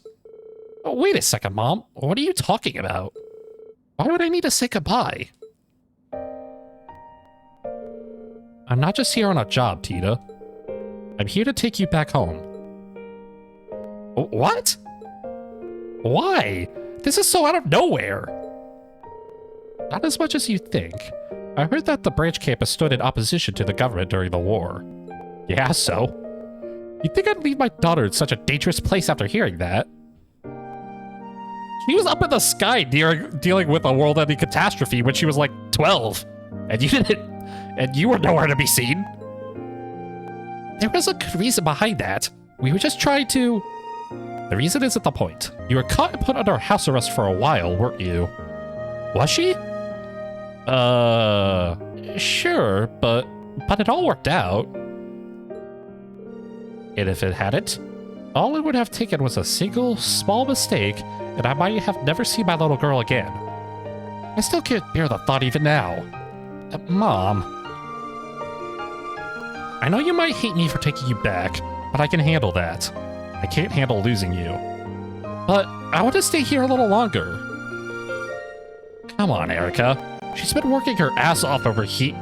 Oh, wait a second, Mom. What are you talking about? Why would I need to say goodbye? I'm not just here on a job, Tita. I'm here to take you back home. What? Why? This is so out of nowhere. Not as much as you think. I heard that the branch campus stood in opposition to the government during the war. Yeah, so? You'd think I'd leave my daughter in such a dangerous place after hearing that. She was up in the sky dealing with a world-ending catastrophe when she was like 12. And you were nowhere to be seen. There was a good reason behind that. We were just trying to... The reason isn't the point. You were caught and put under house arrest for a while, weren't you? Was she? Sure, but it all worked out. And if it hadn't, all it would have taken was a single, small mistake, and I might have never seen my little girl again. I still can't bear the thought even now. Mom. I know you might hate me for taking you back, but I can handle that. I can't handle losing you. But I want to stay here a little longer. Come on, Erica. She's been working her ass off over heat.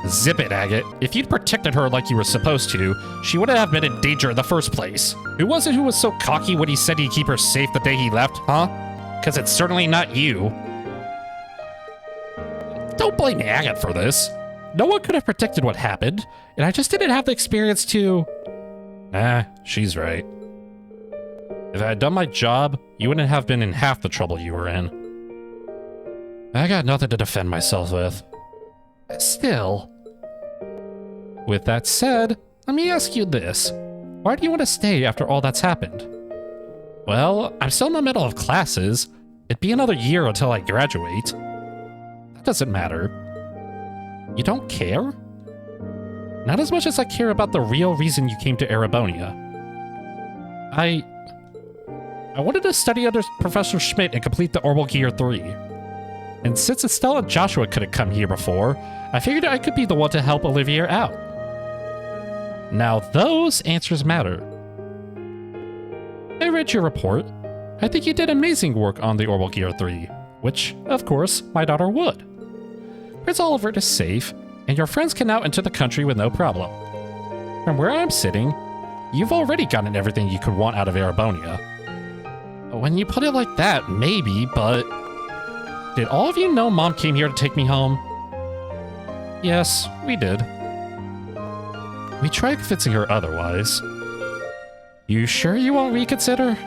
Zip it, Agate. If you'd protected her like you were supposed to, she wouldn't have been in danger in the first place. Who was it who was so cocky when he said he'd keep her safe the day he left, huh? Because it's certainly not you. Don't blame Agate for this. No one could have predicted what happened, and I just didn't have the experience to... Nah, she's right. If I had done my job, you wouldn't have been in half the trouble you were in. I got nothing to defend myself with. Still. With that said, let me ask you this. Why do you want to stay after all that's happened? Well, I'm still in the middle of classes. It'd be another year until I graduate. That doesn't matter. You don't care? Not as much as I care about the real reason you came to Erebonia. I wanted to study under Professor Schmidt and complete the Orbital Gear 3. And since Estelle and Joshua couldn't come here before, I figured I could be the one to help Olivier out. Now those answers matter. I read your report. I think you did amazing work on the Orbital Gear 3, which, of course, my daughter would. Prince Oliver is safe, and your friends can now enter the country with no problem. From where I'm sitting, you've already gotten everything you could want out of Erebonia. When you put it like that, maybe, but... Did all of you know Mom came here to take me home? Yes, we did. We tried convincing her otherwise. You sure you won't reconsider?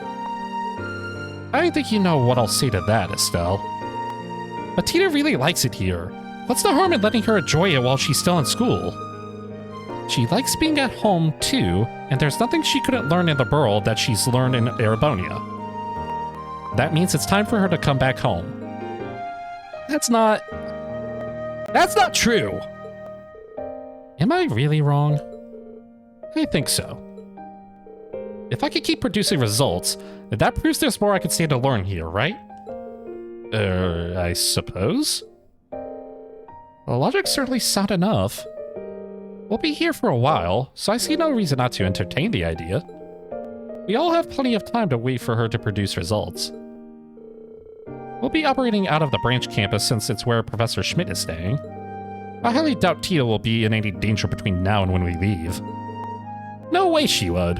I think you know what I'll say to that, Estelle. But Tita really likes it here. What's the harm in letting her enjoy it while she's still in school? She likes being at home, too, and there's nothing she couldn't learn in the Burrow that she's learned in Erebonia. That means it's time for her to come back home. That's not true! Am I really wrong? I think so. If I could keep producing results, then that proves there's more I can stand to learn here, right? I suppose? The logic's certainly sound enough. We'll be here for a while, so I see no reason not to entertain the idea. We all have plenty of time to wait for her to produce results. We'll be operating out of the branch campus since it's where Professor Schmidt is staying. I highly doubt Tita will be in any danger between now and when we leave. No way she would.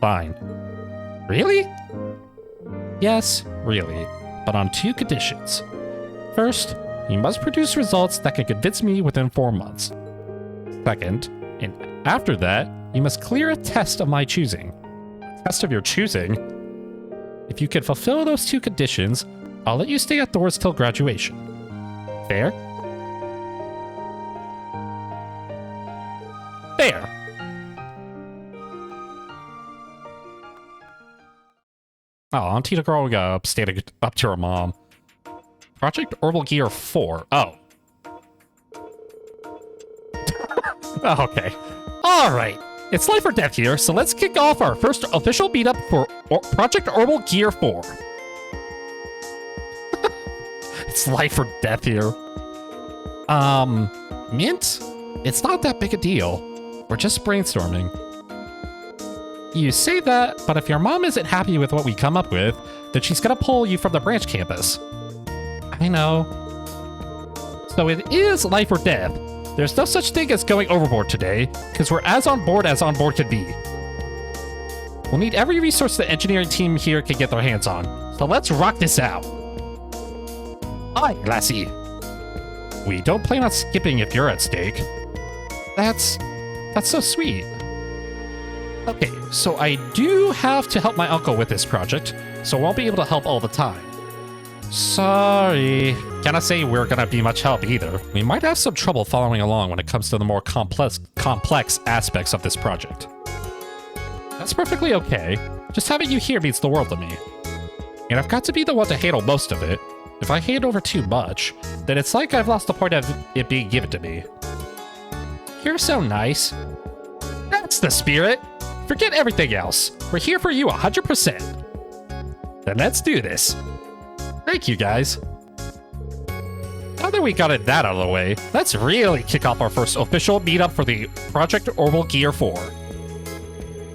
Fine. Really? Yes, really, but on 2 conditions. First, you must produce results that can convince me within 4 months. Second, and after that, you must clear a test of my choosing. A test of your choosing? If you can fulfill those 2 conditions, I'll let you stay at Thor's till graduation. Fair? Fair. Oh, Tita growing up, standing up to her mom. Project Orbital Gear 4. Oh. Oh, okay. Alright. It's life or death here, so let's kick off our first official meetup for Project Orbital Gear 4. It's life or death here. Mint? It's not that big a deal. We're just brainstorming. You say that, but if your mom isn't happy with what we come up with, then she's gonna pull you from the branch campus. I know. So it is life or death. There's no such thing as going overboard today, because we're as on board can be. We'll need every resource the engineering team here can get their hands on. So let's rock this out. Hi, Lassie. We don't plan on skipping if you're at stake. That's so sweet. Okay, so I do have to help my uncle with this project, so I won't be able to help all the time. Sorry. Cannot say we're gonna be much help either. We might have some trouble following along when it comes to the more complex aspects of this project. That's perfectly okay. Just having you here means the world to me. And I've got to be the one to handle most of it. If I hand over too much, then it's like I've lost the point of it being given to me. You're so nice. That's the spirit. Forget everything else. We're here for you 100%. Then let's do this. Thank you, guys. Now that we got that out of the way, let's really kick off our first official meetup for the Project Orbital Gear 4.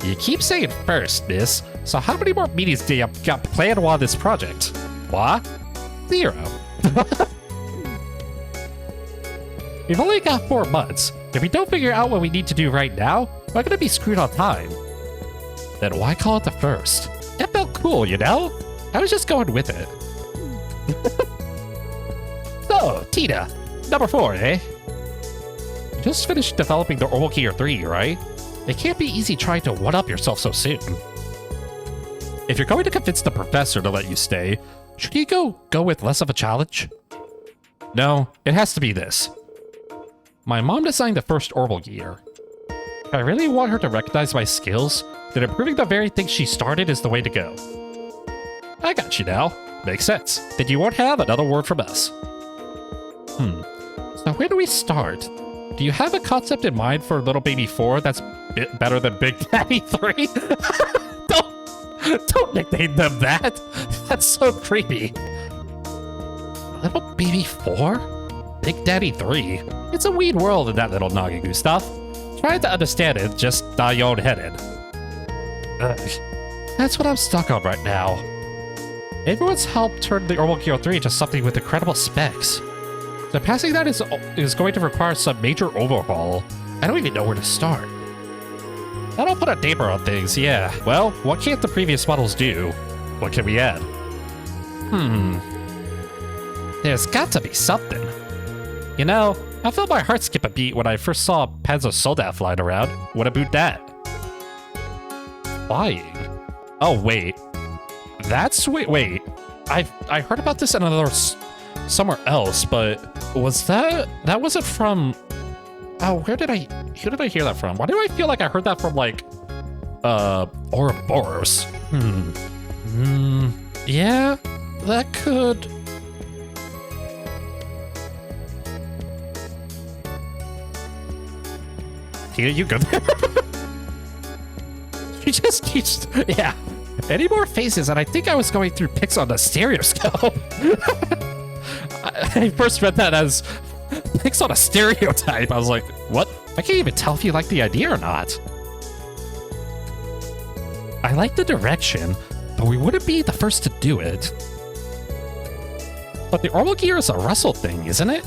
You keep saying first, miss, so how many more meetings do you got planned while this project? What? 0. We've only got 4 months. If we don't figure out what we need to do right now, we're gonna be screwed on time. Then why call it the first? It felt cool, you know? I was just going with it. So, Tita, number 4, eh? You just finished developing the Orbital Gear 3, right? It can't be easy trying to one-up yourself so soon. If you're going to convince the professor to let you stay, should you go with less of a challenge? No, it has to be this. My mom designed the first Orbital Gear. If I really want her to recognize my skills, then improving the very thing she started is the way to go. I got you now. Makes sense. Then you won't have another word from us. So where do we start? Do you have a concept in mind for Little Baby 4 that's better than Big Daddy 3? Don't nickname them that. That's so creepy. Little Baby 4? Big Daddy 3? It's a weird world in that little Nagagu stuff. Trying to understand it, just not your own headed. That's what I'm stuck on right now. Everyone's helped turn the Orbital Gear 3 into something with incredible specs. So passing that is going to require some major overhaul. I don't even know where to start. That'll put a damper on things, yeah. Well, what can't the previous models do? What can we add? There's got to be something. You know, I felt my heart skip a beat when I first saw Panzer Soldat flying around. What about that? Flying? Oh, wait. That's... Wait. I heard about this in another... somewhere else, but was that wasn't from... Oh, who did I hear that from? Why do I feel like I heard that from, like, Ouroboros? Yeah, that could... Tita, you good? She just keeps... Yeah. Any more faces, and I think I was going through pics on the stereoscope. I first read that as pics on a stereotype. I was like, what? I can't even tell if you like the idea or not. I like the direction, but we wouldn't be the first to do it. But the Orbital Gear is a Russell thing, isn't it?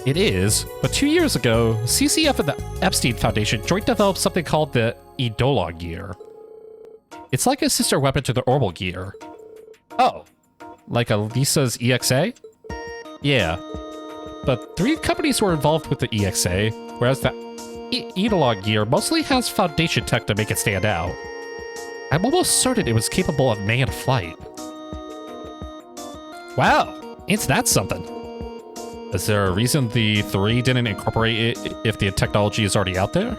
It is, but 2 years ago, CCF and the Epstein Foundation joint developed something called the Eidolon Gear. It's like a sister weapon to the Orbital Gear. Oh, like a Lisa's EXA? Yeah, but 3 companies were involved with the EXA, whereas the Eidolon Gear mostly has Foundation tech to make it stand out. I'm almost certain it was capable of manned flight. Wow, ain't that something? Is there a reason the 3 didn't incorporate it if the technology is already out there?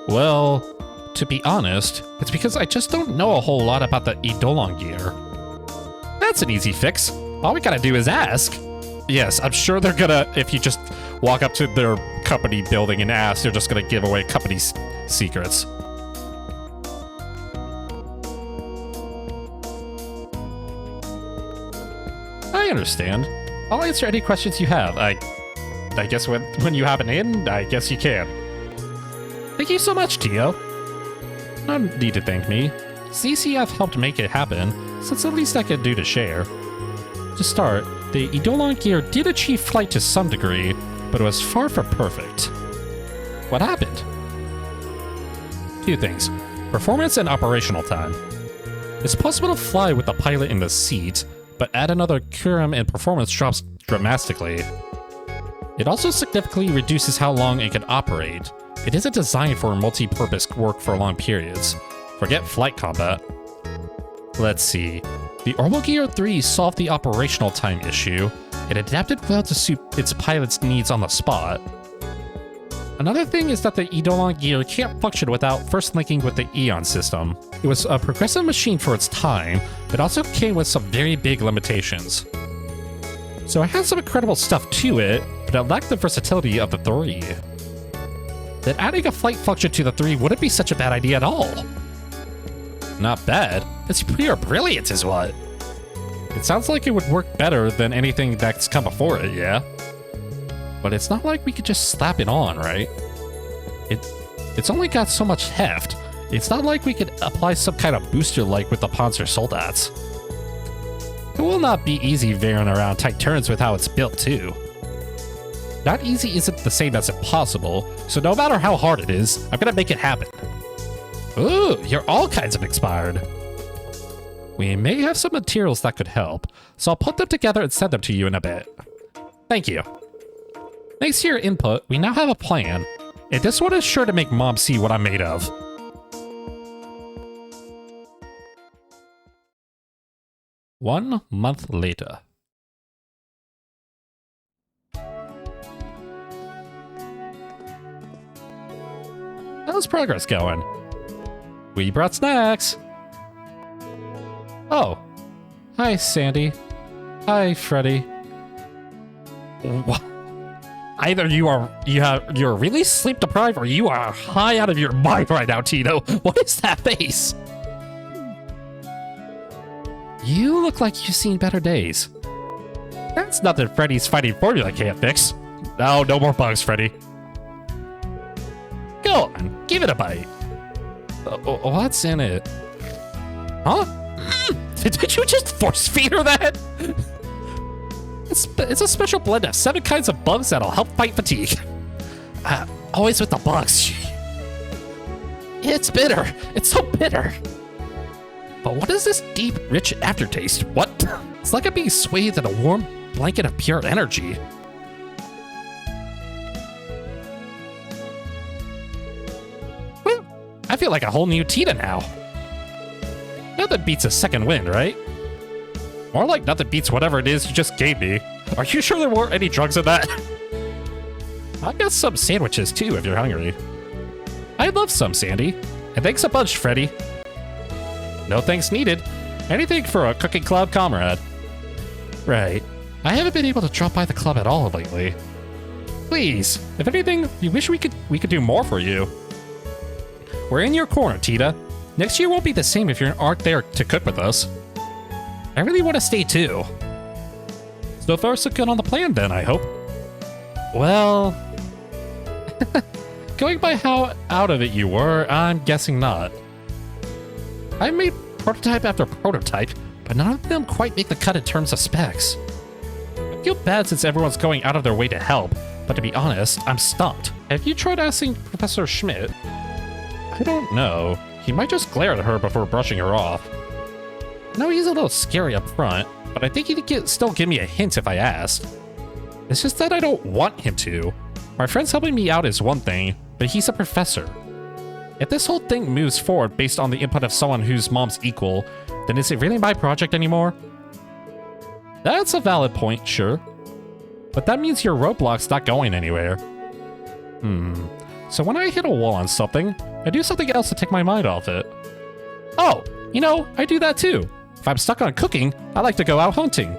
Well, to be honest, it's because I just don't know a whole lot about the Eidolon Gear. That's an easy fix. All we gotta do is ask. Yes, I'm sure they're gonna, if you just walk up to their company building and ask, they're just gonna give away company secrets. I understand. I'll answer any questions you have. I guess when you have an in, I guess you can. Thank you so much, Tio. No need to thank me. CCF helped make it happen, so it's the least I can do to share. To start, the Eidolon Gear did achieve flight to some degree, but it was far from perfect. What happened? 2 things. Performance and operational time. It's possible to fly with the pilot in the seat, but add another Kurum and performance drops dramatically. It also significantly reduces how long it can operate. It isn't designed for multi-purpose work for long periods. Forget flight combat. Let's see. The Orbital Gear 3 solved the operational time issue. It adapted well to suit its pilot's needs on the spot. Another thing is that the Eidolon gear can't function without first linking with the Eon system. It was a progressive machine for its time, but also came with some very big limitations. So it had some incredible stuff to it, but it lacked the versatility of the 3. Then adding a flight function to the 3 wouldn't be such a bad idea at all. Not bad, it's pure brilliance is what. It sounds like it would work better than anything that's come before it, yeah? But it's not like we could just slap it on, right? It's only got so much heft. It's not like we could apply some kind of booster like with the Panzer Soldats. It will not be easy veering around tight turns with how it's built too. Not easy isn't the same as impossible, so no matter how hard it is, I'm gonna make it happen. Ooh, you're all kinds of inspired. We may have some materials that could help, so I'll put them together and send them to you in a bit. Thank you. Thanks to your input, we now have a plan, and this one is sure to make Mom see what I'm made of. One month later. How's progress going? We brought snacks! Oh. Hi, Sandy. Hi, Freddy. What? Either you're really sleep deprived or you are high out of your mind right now, Tito. What is that face? You look like you've seen better days. That's nothing Freddy's fighting formula can't fix. No more bugs, Freddy. Go on, give it a bite. What's in it? Huh? Did you just force feed her that? It's a special blend of 7 kinds of bugs that'll help fight fatigue. Always with the bugs. It's bitter. It's so bitter. But what is this deep, rich aftertaste? What? It's like I'm being swathed in a warm blanket of pure energy. Well, I feel like a whole new Tita now. Nothing beats a second wind, right? More like nothing beats whatever it is you just gave me. Are you sure there weren't any drugs in that? I've got some sandwiches too if you're hungry. I'd love some, Sandy. And thanks a bunch, Freddy. No thanks needed. Anything for a cooking club comrade. Right. I haven't been able to drop by the club at all lately. Please, if anything, you wish we could do more for you. We're in your corner, Tita. Next year won't be the same if you aren't there to cook with us. I really want to stay too. So far so good on the plan then, I hope. Well... going by how out of it you were, I'm guessing not. I made prototype after prototype, but none of them quite make the cut in terms of specs. I feel bad since everyone's going out of their way to help, but to be honest, I'm stumped. Have you tried asking Professor Schmidt? I don't know. He might just glare at her before brushing her off. I know he's a little scary up front, but I think he'd still give me a hint if I asked. It's just that I don't want him to. My friends helping me out is one thing, but he's a professor. If this whole thing moves forward based on the input of someone whose mom's equal, then is it really my project anymore? That's a valid point, sure. But that means your roadblock's not going anywhere. So when I hit a wall on something, I do something else to take my mind off it. Oh, you know, I do that too. If I'm stuck on cooking, I like to go out hunting.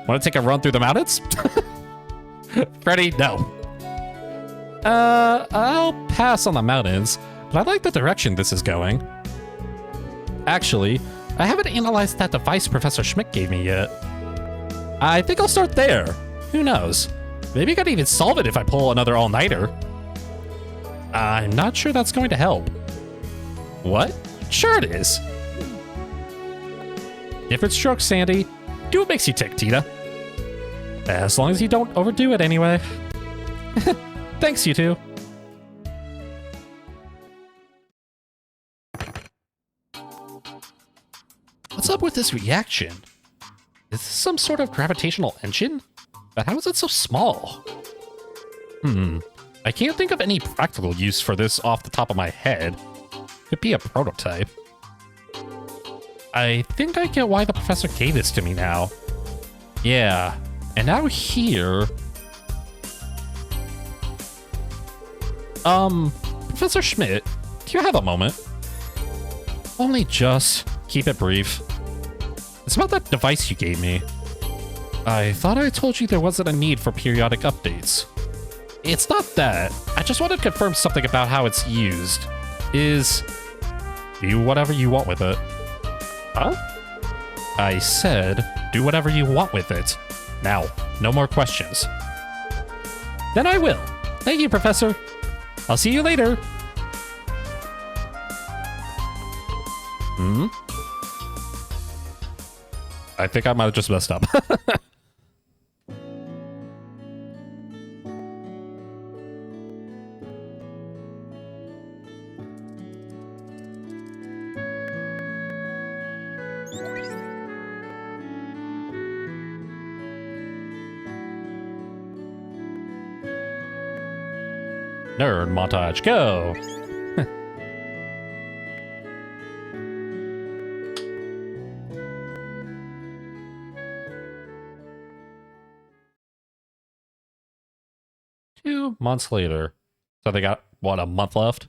Want to take a run through the mountains? Freddy, no. I'll pass on the mountains, but I like the direction this is going. Actually, I haven't analyzed that device Professor Schmidt gave me yet. I think I'll start there. Who knows? Maybe I could even solve it if I pull another all-nighter. I'm not sure that's going to help. What? Sure it is. Different strokes, Sandy. Do what makes you tick, Tita. As long as you don't overdo it anyway. Thanks, you two. up with this reaction? Is this some sort of gravitational engine? But how is it so small? I can't think of any practical use for this off the top of my head. Could be a prototype. I think I get why the professor gave this to me now. Yeah, and now here... Professor Schmidt, do you have a moment? Only just. Keep it brief. It's about that device you gave me. I thought I told you there wasn't a need for periodic updates. It's not that. I just want to confirm something about how it's used. Do whatever you want with it. Huh? I said, do whatever you want with it. Now, no more questions. Then I will. Thank you, Professor. I'll see you later. I think I might have just messed up. Nerd montage, go! Two months later. So they got, what, a month left?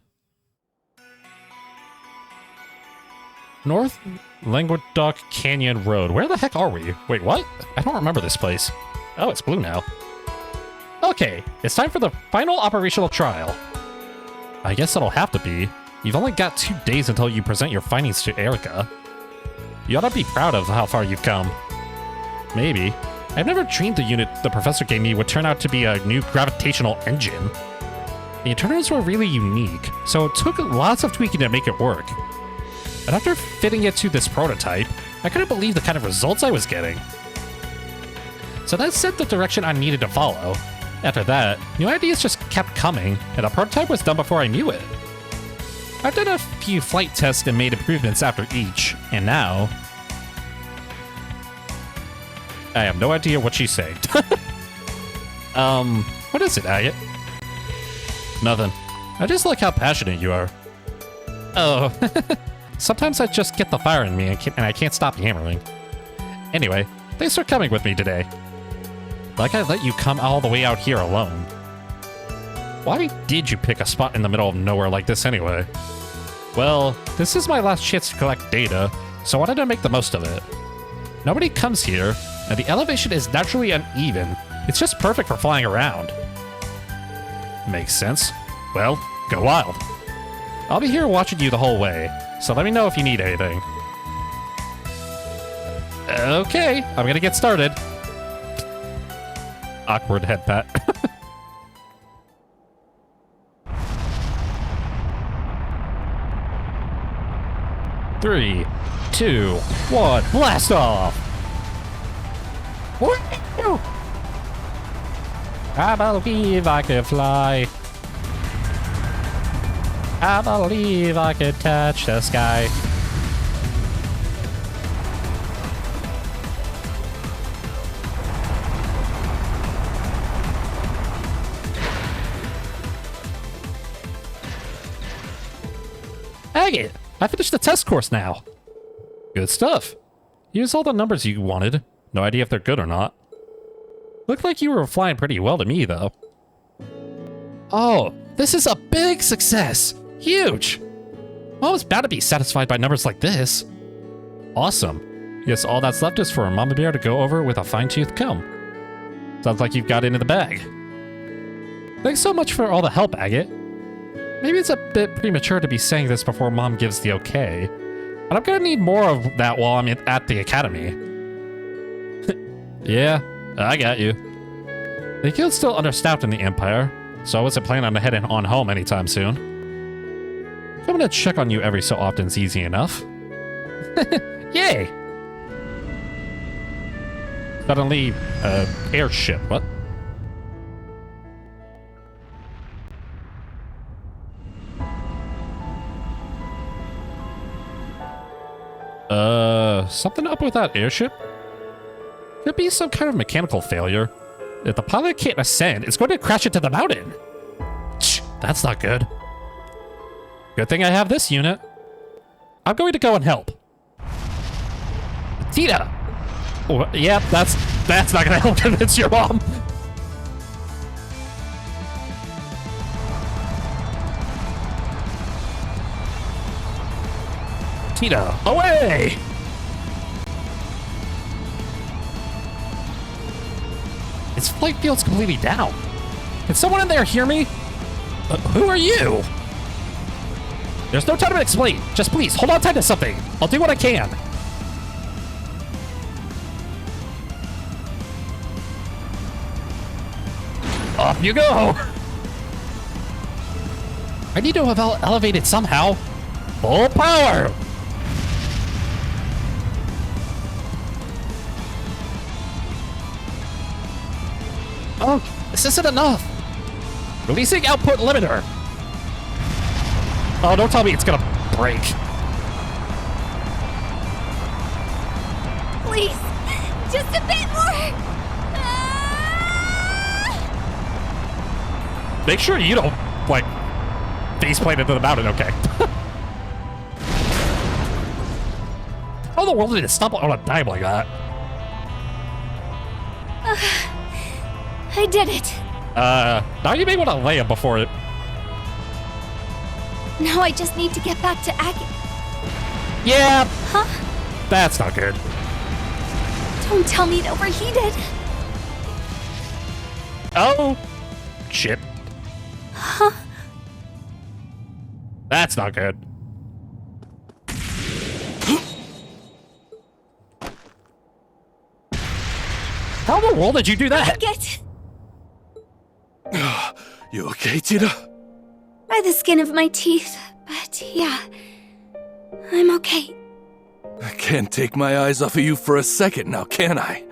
North Languedoc Canyon Road. Where the heck are we? Wait, what? I don't remember this place. Oh, it's blue now. Okay, it's time for the final operational trial. I guess it'll have to be. You've only got 2 days until you present your findings to Erica. You ought to be proud of how far you've come. Maybe. I've never dreamed the unit the professor gave me would turn out to be a new gravitational engine. The internals were really unique, so it took lots of tweaking to make it work. But after fitting it to this prototype, I couldn't believe the kind of results I was getting. So that set the direction I needed to follow. After that, new ideas just kept coming, and a prototype was done before I knew it. I've done a few flight tests and made improvements after each, and now... I have no idea what she's saying. What is it, Agate? Nothing. I just like how passionate you are. Oh, sometimes I just get the fire in me and I can't stop yammering. Anyway, thanks for coming with me today. Like I let you come all the way out here alone. Why did you pick a spot in the middle of nowhere like this anyway? Well, this is my last chance to collect data, so I wanted to make the most of it. Nobody comes here, and the elevation is naturally uneven. It's just perfect for flying around. Makes sense. Well, go wild. I'll be here watching you the whole way, so let me know if you need anything. Okay, I'm gonna get started. Awkward head pat. Three, 2, 1, blast off! I believe I can fly. I believe I can touch the sky. Agate, I finished the test course now. Good stuff. Here's all the numbers you wanted. No idea if they're good or not. Looked like you were flying pretty well to me, though. Oh, this is a big success! Huge! Mom's bound to be satisfied by numbers like this. Awesome. Guess all that's left is for Mama Bear to go over with a fine-tooth comb. Sounds like you've got into the bag. Thanks so much for all the help, Agate. Maybe it's a bit premature to be saying this before Mom gives the okay, but I'm gonna need more of that while I'm at the academy. Yeah, I got you. The guild's still understaffed in the Empire, so I wasn't planning on heading on home anytime soon. Coming to check on you every so often is easy enough. Yay! Suddenly, airship, what? something up with that airship? Could be some kind of mechanical failure. If the pilot can't ascend, it's going to crash into the mountain. That's not good. Good thing I have this unit. I'm going to go and help. Tita! Oh, yeah, that's not gonna help convince your mom. Tita, away! Its flight field's completely down. Can someone in there hear me? Who are you? There's no time to explain. Just please, hold on tight to something. I'll do what I can. Off you go! I need to have elevated somehow. Full power! Oh, this isn't enough. Releasing output limiter. Oh, don't tell me it's gonna break. Please, just a bit more. Make sure you don't, like, faceplant into the mountain, okay? How in the world did it stop on a dime like that? I did it. Now you may want to lay him before it. Now I just need to get back to Yeah. Huh? That's not good. Don't tell me it overheated. Oh. Shit. Huh? That's not good. How in the world did you do that? You okay, Tita? By the skin of my teeth, but yeah, I'm okay. I can't take my eyes off of you for a second now, can I?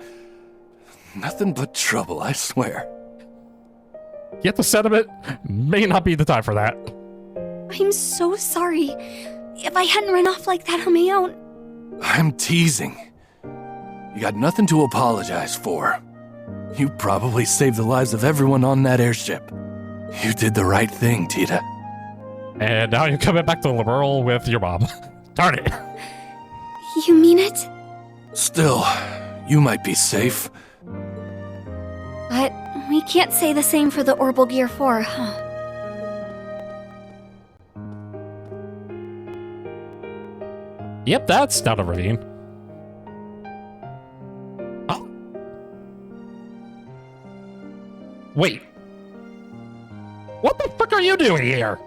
Nothing but trouble, I swear. Get the sentiment? May not be the time for that. I'm so sorry. If I hadn't run off like that on my own. I'm teasing. You got nothing to apologize for. You probably saved the lives of everyone on that airship. You did the right thing, Tita. And now you're coming back to Liberal with your mom. Darn it. You mean it? Still, you might be safe. But we can't say the same for the Orbital Gear 4, huh? Yep, that's down a ravine. Oh. Wait. What the fuck are you doing here?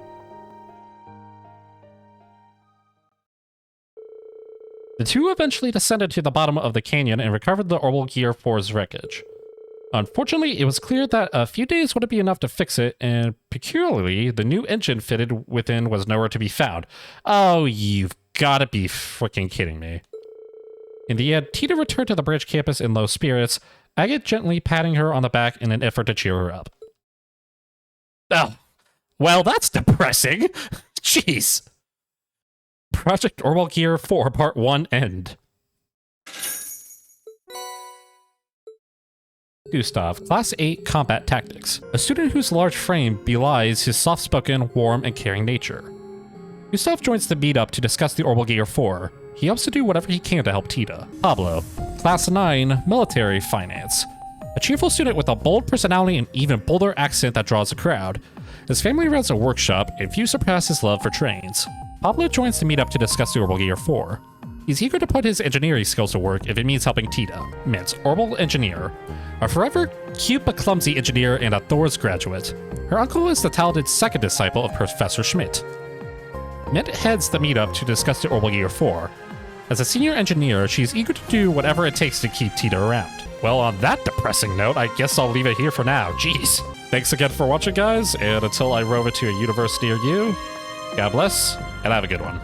The two eventually descended to the bottom of the canyon and recovered the Orbital Gear 4's wreckage. Unfortunately, it was clear that a few days wouldn't be enough to fix it, and peculiarly, the new engine fitted within was nowhere to be found. Oh, you've gotta be freaking kidding me. In the end, Tita returned to the bridge campus in low spirits, Agate gently patting her on the back in an effort to cheer her up. Oh, well, that's depressing. Jeez. Project Orbital Gear 4 Part 1 End. Gustav, Class 8 Combat Tactics. A student whose large frame belies his soft-spoken, warm, and caring nature. Gustav joins the meetup to discuss the Orbital Gear 4. He hopes to do whatever he can to help Tita. Pablo, Class 9 Military Finance. A cheerful student with a bold personality and even bolder accent that draws a crowd. His family runs a workshop, and few surpass his love for trains. Pablo joins the meetup to discuss the Orbital Gear 4. He's eager to put his engineering skills to work if it means helping Tita, Mint's Orbital Engineer. A forever cute but clumsy engineer and a Thor's graduate. Her uncle is the talented second disciple of Professor Schmidt. Mint heads the meetup to discuss the Orbital Gear 4. As a senior engineer, she's eager to do whatever it takes to keep Tita around. Well, on that depressing note, I guess I'll leave it here for now. Jeez. Thanks again for watching, guys, and until I rove it to a universe near you, God bless, and have a good one.